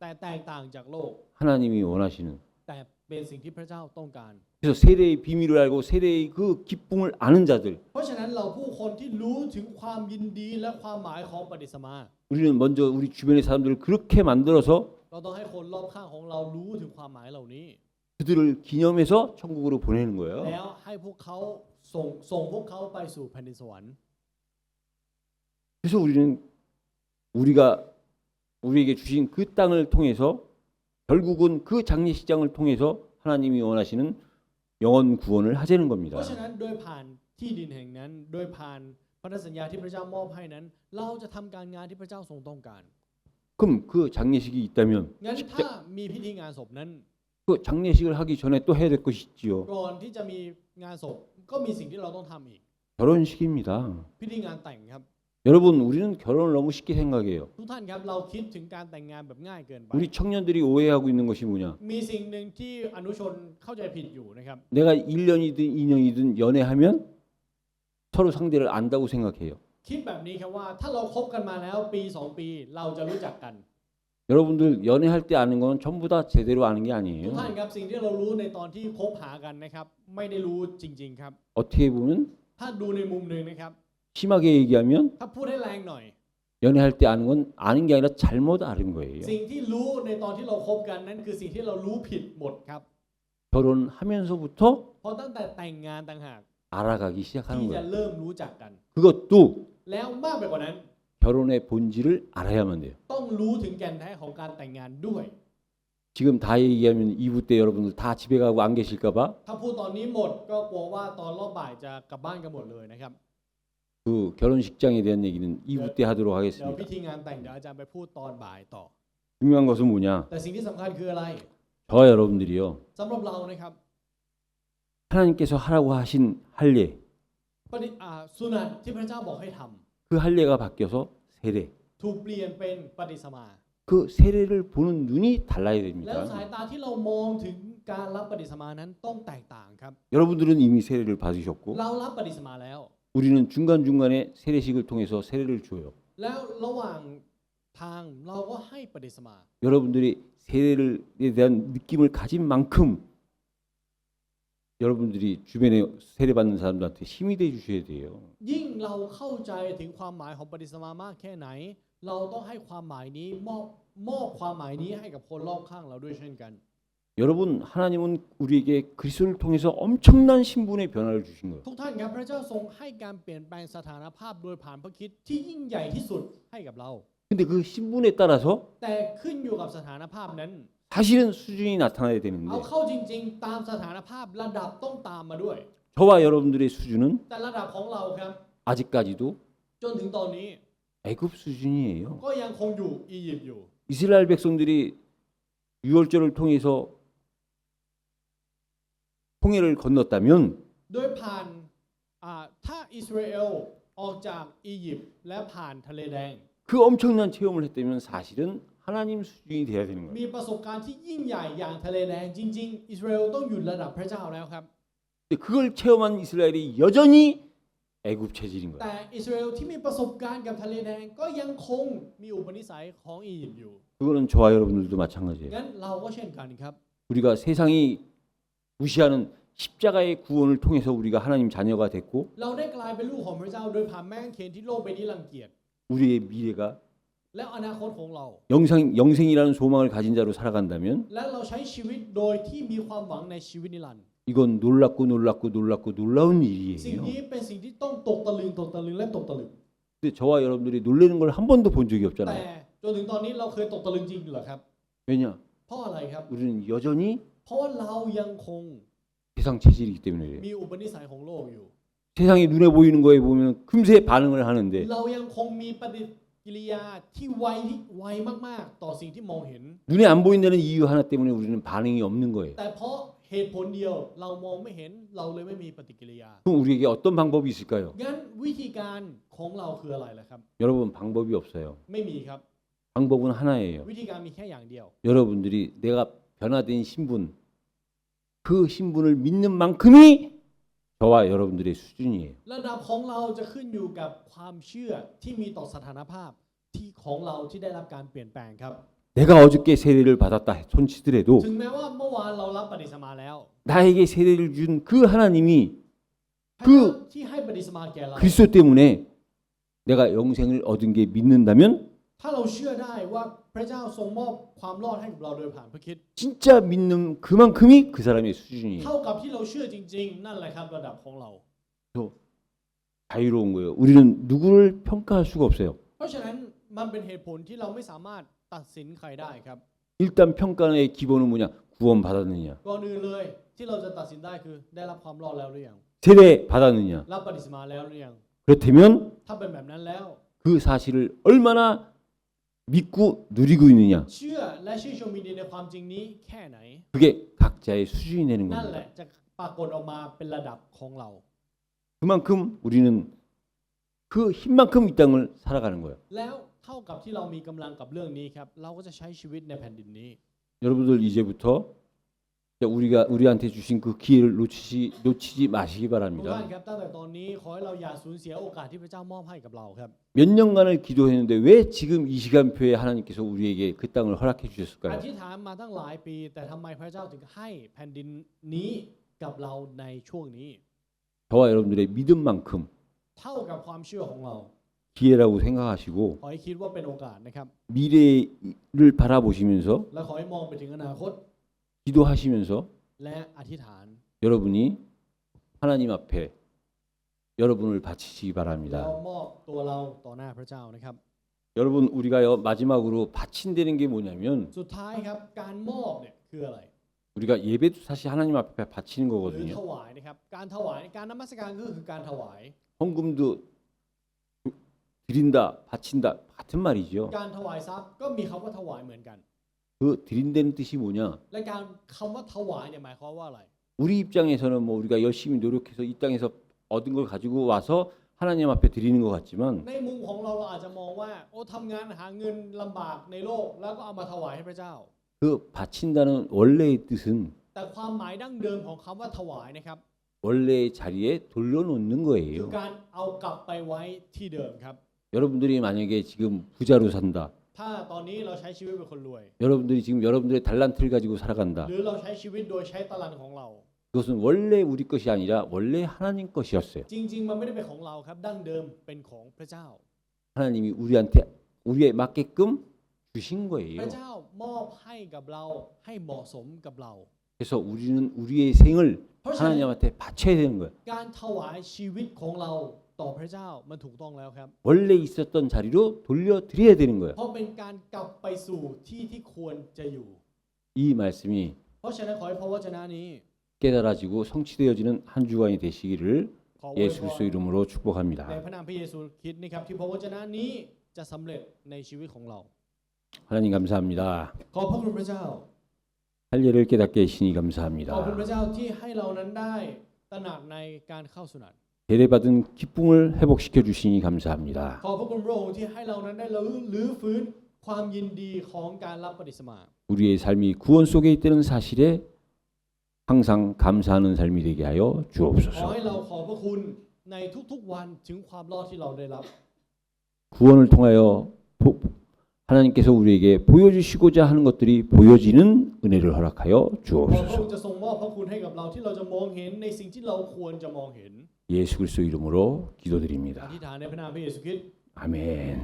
S2: แต่แตกต่างจากโลก
S1: 하나님이 원하시는.
S2: แต่เป็นสิ่งที่พระเจ้าต้องการ
S1: 그래서 세례의 비밀을 알고 세례의 그 기쁨을 아는 자들,
S2: เพราะฉะนั้นเราผู้คนที่รู้ถึงความยินดีและความหมายของปฏิสมา
S1: 우리는 먼저 우리 주변의 사람들을 그렇게 만들어서
S2: เราต้องให้คนรอบข้างของเรารู้ถึงความหมายเหล่านี้
S1: 그들을 기념해서 천국으로 보내는 거예요.
S2: แล้วให้พวกเขาส่งพวกเขาไปสู่แผ่นดินสวรรค์
S1: 그래서 우리는 우리에게 주신 그 땅을 통해서 결국은 그 장례식장을 통해서 하나님이 원하시는 영원 구원을 하자는
S2: เพ
S1: 겁니다.
S2: ราะฉะนั้นโดยผ่านที่ดินแห่งนั้นโดยผ่านพันธสัญญาที่พระเจ้ามอบให้นั้น เราจะทำการงานที่พระเจ้าทรงต้องการ
S1: 그럼 그 장례식이 있다면
S2: งั้นถ้ามีพิธีงานศพนั้น
S1: 그 장례식을 하기 전에 또 해야 될 것이 있지요.
S2: ก่อนที่จะมีงานศพก็มีสิ่งที่เราต้องทำอีก
S1: 결혼식입니다.
S2: พิธีงานแต่งครับ
S1: 여러분 우리는 결혼을 너무 쉽게 생각해요.
S2: ทุกท่านครับเราคิดถึงการแต่งงานแบบง่ายเกินไป
S1: 우리 청년들이 오해하고 있는 것이 뭐냐?
S2: มีสิ่งหนึ่งที่อนุชนเข้าใจผิดอยู่นะครับ
S1: 내가 1년이든 2년이든 연애하면 서로 상대를 안다고 생각해요.
S2: คิดแบบนี้ครับว่าถ้าเราคบกันมาแล้วปี2 ปีเราจะรู้จักกัน
S1: 여러분들 연애할 때 아는 건 전부 다 제대로 아는 게
S2: ทุก
S1: 아니에요.
S2: ท่านครับสิ่งที่เรารู้ในตอนที่คบหากันนะครับไม่ได้รู้จริงๆครับ
S1: 어떻게 보면
S2: ถ้าดูในมุมหนึ่งนะครับ
S1: 심하게 얘기하면
S2: ถ้าพูดให้แรงหน่อย
S1: 연애할 때 아는 건 아는 게 아니라 잘못 아는 거예요.
S2: สิ่งที่รู้ในตอนที่เราคบกันนั้นคือสิ่งที่เรารู้ผิดหมดครับ
S1: 결혼하면서부터
S2: เพราะตั้งแต่แต่งงานต่างหาก
S1: 알아가기
S2: ที่
S1: 시작하는
S2: จะ
S1: 거예요.
S2: เริ่มรู้จักกัน
S1: 그것도
S2: แล้วมากไปกว่านั้น
S1: 결혼의 본질을 알아야만 돼요.
S2: ต้องรู้ถึงแก่นแท้ของการแต่งงานด้วย
S1: 지금 다 얘기하면 2부 때 여러분들 다 집에 가고 안 계실까 봐
S2: ถ้าพูดตอนนี้หมดก็กลัวว่าตอนรอบบ่ายจะกลับบ้านกันหมดเลยนะครับ
S1: 그 결혼식장에 대한 얘기는 2부 때 하도록
S2: เดี๋ยว
S1: 하겠습니다.
S2: พิธีงานแต่งเดี๋ยวอาจารย์ไปพูดตอนบ่ายต่อ
S1: 중요한 것은 뭐냐?
S2: แต่สิ่งที่สำคัญคืออะไร
S1: 저와 여러분들이요.
S2: สำหรับเรานะครับ
S1: 하나님께서 하라고 하신 할례,
S2: สุนัตที่พระเจ้าบอกให้ทำ
S1: 그 할례가 바뀌어서 세례.
S2: ถูกเปลี่ยนเป็นปฏิสมา
S1: 그 세례를 보는 눈이 달라야
S2: แล้วสาย
S1: 됩니다.
S2: ตาที่เรามองถึงการรับปฏิสมานั้นต้องแตกต่างครับ
S1: 여러분들은 이미 세례를 받으셨고
S2: เรารับปฏิสมาแล้ว
S1: 우리는 중간중간에 세례식을 통해서 세례를 줘요.
S2: แล้วระหว่างทางเราก็ให้ปฏิสมา
S1: 여러분들이 세례에 대한 느낌을 가진 만큼 여러분들이 주변에 세례받는 사람들한테 힘이 돼 주셔야 돼요.
S2: ยิ่งเราเข้าใจถึงความหมายของปฏิสมามากแค่ไหน เราต้องให้ความหมายนี้มอบความหมายนี้ให้กับคนรอบข้างเราด้วยเช่นกัน
S1: 여러분 하나님은 우리에게 그리스도를 통해서 엄청난 신분의 변화를 주신 거예요.
S2: ทุกท่านครับพระเจ้าทรงให้การเปลี่ยนแปลงสถานภาพโดยผ่านพระคริสต์ที่ยิ่งใหญ่ที่สุดให้กับเรา
S1: 근데 그 신분에 따라서
S2: แต่ขึ้นอยู่กับสถานภาพนั้น
S1: 사실은 수준이 나타나야
S2: เอา
S1: 되는데
S2: เข้าจริงๆ ตามสถานภาพระดับต้องตามมาด้วย
S1: 저와 여러분들의 수준은
S2: แต่ระดับของเราครับ
S1: 아직까지도
S2: จนถึงตอนนี้
S1: 애굽 수준이에요.
S2: ก็ยังคงอยู่อียิปต์อยู่
S1: 이스라엘 백성들이 유월절을 통해서 홍해를 건넜다면
S2: โดยผ่านถ้าอิสราเอลออกจากอียิปต์และผ่านทะเลแดง
S1: 그 엄청난 체험을 했다면 사실은 하나님 수준이 돼야 되는 거예요.
S2: มีประสบการณ์ที่ยิ่งใหญ่อย่างทะเลแดงจริงๆอิสราเอลต้องอยู่ระดับพระเจ้าแล้วครับ
S1: 근데 그걸 체험한 이스라엘이 여전히 애굽 체질인 거예요.
S2: แต่อิสราเอลที่มีประสบการณ์กับทะเลแดงก็ยังคงมีอุปนิสัยของอียิปต์อยู่
S1: 그거는 저와 여러분들도 마찬가지예요.
S2: งั้นเราก็เช่นกันครับ
S1: 우리가 세상이 무시하는 십자가의 구원을 통해서 우리가 하나님 자녀가 됐고
S2: เราได้กลายเป็นลูกของพระเจ้าโดยผ่านแม่งเขนที่โลกใบนี้รังเกียจ
S1: 우리의 미래가
S2: และอนาคตของเรา
S1: 영생이라는 소망을 가진 자로 살아간다면
S2: และเราใช้ชีวิตโดยที่มีความหวังในชีวิตนิรันดร์
S1: 이건 놀랍고 놀랍고 놀랍고 놀라운
S2: สิ่ง
S1: 일이에요.
S2: นี้เป็นสิ่งที่ต้องตกตะลึงและตกตะลึง
S1: 근데 저와 여러분들이 놀라는 걸 한 번도 본 적이
S2: แต่
S1: 없잖아요.
S2: จนถึงตอนนี้เราเคยตกตะลึงจริงเหรอครับ
S1: 왜냐?
S2: เพราะอะไรครับ
S1: 우리는 여전히
S2: เพราะว่าเรายังคง
S1: 세상 체질이기 때문에 그래요.
S2: มีอุปนิสัยของโลกอยู่
S1: 세상이 눈에 보이는 거에 보면 금세 반응을 하는데
S2: เรายังคงมีปฏิกิริยาที่ไวมากๆ ต่อสิ่งที่มองเห็น
S1: 눈에 안 보인다는 이유 하나 때문에 우리는 반응이 없는 거예요.
S2: แต่เพราะเหตุผลเดียวเรามองไม่เห็นเราเลยไม่มีปฏิกิริยา
S1: 그럼 우리에게 어떤 방법이 있을까요?
S2: งั้นวิธีการของเราคืออะไรล่ะครับ
S1: 여러분 방법이 없어요.
S2: ไม่มีครับ
S1: 방법은 하나예요.
S2: วิธีการมีแค่อย่างเดียว
S1: 여러분들이 내가 변화된 신분, 그 신분을 믿는 만큼이 저와 여러분들의 수준이에요.
S2: ระดับของเราจะขึ้นอยู่กับความเชื่อที่มีต่อสถานภาพที่ของเราที่ได้รับการเปลี่ยนแปลงครับ
S1: 내가 어저께 세례를 받았다 손치더라도
S2: ถึงแม้ว่าเมื่อวานเรารับปฏิสมาแล้ว
S1: 나에게 세례를 준 그 하나님이
S2: พระเจ้าที่ให้ปฏิสมาแก่เรา
S1: 그리스도 때문에 내가 영생을 얻은 게 믿는다면
S2: ถ้าเราเชื่อได้ว่าพระเจ้าทรงมอบความรอดให้กับเราโดยผ่านพระคริสต์
S1: 진짜 믿는 그만큼이 그 사람의 수준이에요.
S2: เท่ากับที่เราเชื่อจริงๆ นั่นแหละครับระดับของเรา
S1: 자유로운 거예요. 우리는 누구를 평가할 수가 없어요.
S2: เพราะฉะนั้นมันเป็นเหตุผลที่เราไม่สามารถตัดสินใครได้ครับ
S1: 일단 평가의 기본은 뭐냐? 구원 받았느냐?
S2: ก่อนอื่นเลยที่เราจะตัดสินได้คือได้รับความรอดแล้วหรือยัง
S1: 세례 받았느냐?
S2: รับปฏิสมาแล้วหรือยัง
S1: 그렇다면
S2: ถ้าเป็นแบบนั้นแล้ว
S1: 그 사실을 얼마나 믿고 누리고 있느냐?
S2: เชื่อและชื่นชมยินดีในความจริงนี้แค่ไหน
S1: 그게 각자의 수준이 되는
S2: นั่นแหละ
S1: 겁니다.
S2: จะปรากฏออกมาเป็นระดับของเรา
S1: 그만큼 우리는 그 힘만큼 이 땅을 살아가는 거예요.
S2: แล้วเท่ากับที่เรามีกำลังกับเรื่องนี้ครับเราก็จะใช้ชีวิตในแผ่นดินนี้
S1: 여러분들 이제부터 자, 우리한테 주신 그 기회를 놓치지 마시기
S2: ทุกท่าน
S1: 바랍니다.
S2: ครับตั้งแต่ตอนนี้ขอให้เราอย่าสูญเสียโอกาสที่พระเจ้ามอบให้กับเราครับ
S1: 몇 년간을 기도했는데 왜 지금 이 시간표에 하나님께서 우리에게 그 땅을 허락해
S2: อ
S1: 주셨을까요?
S2: ธิษฐานมาตั้งหลายปี แต่ทำไมพระเจ้าถึงให้แผ่นดินนี้กับเราในช่วงนี้
S1: 저와 여러분들의 믿음만큼
S2: เท่ากับความเชื่อของเรา
S1: 기회라고 생각하시고
S2: ขอให้คิดว่าเป็นโอกาสนะครับ
S1: 미래를 바라보시면서
S2: และขอให้มองไปถึงอนาคต
S1: 기도하시면서
S2: และอธิษฐาน
S1: 여러분이 하나님 앞에 여러분을 바치시기
S2: แล้ว
S1: 바랍니다.
S2: มอบตัวเราต่อหน้าพระเจ้านะครับ
S1: 여러분 우리가요 마지막으로 바친다는 게 뭐냐면
S2: สุดท้ายครับการมอบเนี่ยคืออะไร
S1: 우리가 예배도 사실 하나님 앞에 바치는
S2: หรือ
S1: 거거든요.
S2: ถวายนะครับการถวายการนมัสการก็คือการถวาย
S1: 헌금도 드린다, 바친다 같은 말이죠.
S2: การถวายทรัพย์ก็มีคำว่าถวายเหมือนกัน
S1: 그 드린다는 뜻이 뭐냐?
S2: และการคำว่าถวายเนี่ยหมายความว่าอะไร
S1: 우리 입장에서는 뭐 우리가 열심히 노력해서 이 땅에서 얻은 걸 가지고 와서 하나님 앞에 드리는 것 같지만
S2: ในมุมของเราเราอาจจะมองว่าโอ้ทำงานหาเงินลำบากในโลกแล้วก็เอามาถวายให้พระเจ้า
S1: 그 바친다는 원래의 뜻은
S2: แต่ความหมายดั้งเดิมของคำว่าถวายนะครับ
S1: 원래의 자리에 돌려놓는
S2: คือ
S1: 거예요.
S2: การเอากลับไปไว้ที่เดิมครับ
S1: 여러분들이 만약에 지금 부자로 산다.
S2: ถ้าตอนนี้เราใช้ชีวิตเป็นคนรวย
S1: 여러분들이 지금 여러분들의 달란트를 가지고 살아간다.
S2: หรือเราใช้ชีวิตโดยใช้ตะลันของเรา
S1: 그것은 원래 우리 것이 아니라 원래 하나님 것이었어요.
S2: จริง ๆ มันไม่ได้เป็นของเราครับดั้งเดิมเป็นของพระเจ้า
S1: 하나님이 우리에 맞게끔 주신
S2: พระ
S1: 거예요.
S2: เจ้ามอบให้กับเราให้เหมาะสมกับเรา
S1: 그래서 우리는 우리의 생을
S2: เพราะฉะนั้น
S1: 하나님한테 바쳐야 되는 거예요.
S2: การถวายชีวิตของเราต่อพระเจ้ามันถูกต้องแล้วครับ
S1: 원래 있었던 자리로 돌려드려야 되는 거예요.
S2: เพราะเป็นการกลับไปสู่ที่ที่ควรจะอยู่
S1: 이 말씀이
S2: เพราะฉะนั้นขอให้พระวจนะนี้
S1: 깨달아지고 성취되어지는 한 주간이 되시기를
S2: ขออวย
S1: 예수
S2: พ
S1: 그리스도
S2: ร
S1: 이름으로
S2: ใน
S1: 축복합니다.
S2: พระนามพระเยซูคริสต์นะครับที่พระวจนะนี้จะสำเร็จในชีวิตของเรา
S1: 하나님 감사합니다.
S2: ขอบพระคุณพระเจ้า
S1: 할례를 깨닫게 해주시니
S2: ขอบคุณ
S1: 감사합니다.
S2: พระเจ้าที่ให้เรานั้นได้ตระหนักในการเข้าสุนัต
S1: 대례받은 기쁨을 회복시켜 주시니 감사합니다.
S2: ขอบพระคุณพระองค์ที่ให้เรานั้นได้รื้อฟื้นความยินดีของการรับปฏิสมา
S1: 우리의 삶이 구원 속에 있다는 사실에 항상 감사하는 삶이 되게 하여
S2: ขอ
S1: 주옵소서.
S2: ให้เราขอบพระคุณในทุกๆวันถึงความรอดที่เราได้รับ
S1: 구원을 통하여 하나님께서 우리에게 보여주시고자 하는 것들이 보여지는 은혜를 허락하여
S2: ขอพระ
S1: 주옵소서.
S2: องค์จะทรงมอบพระคุณให้กับเราที่เราจะมองเห็นในสิ่งที่เราควรจะมองเห็น
S1: 예수 그리스도 이름으로
S2: อ
S1: 기도드립니다.
S2: ธิษฐานในพระนามพระเยซูคริสต์
S1: 아멘.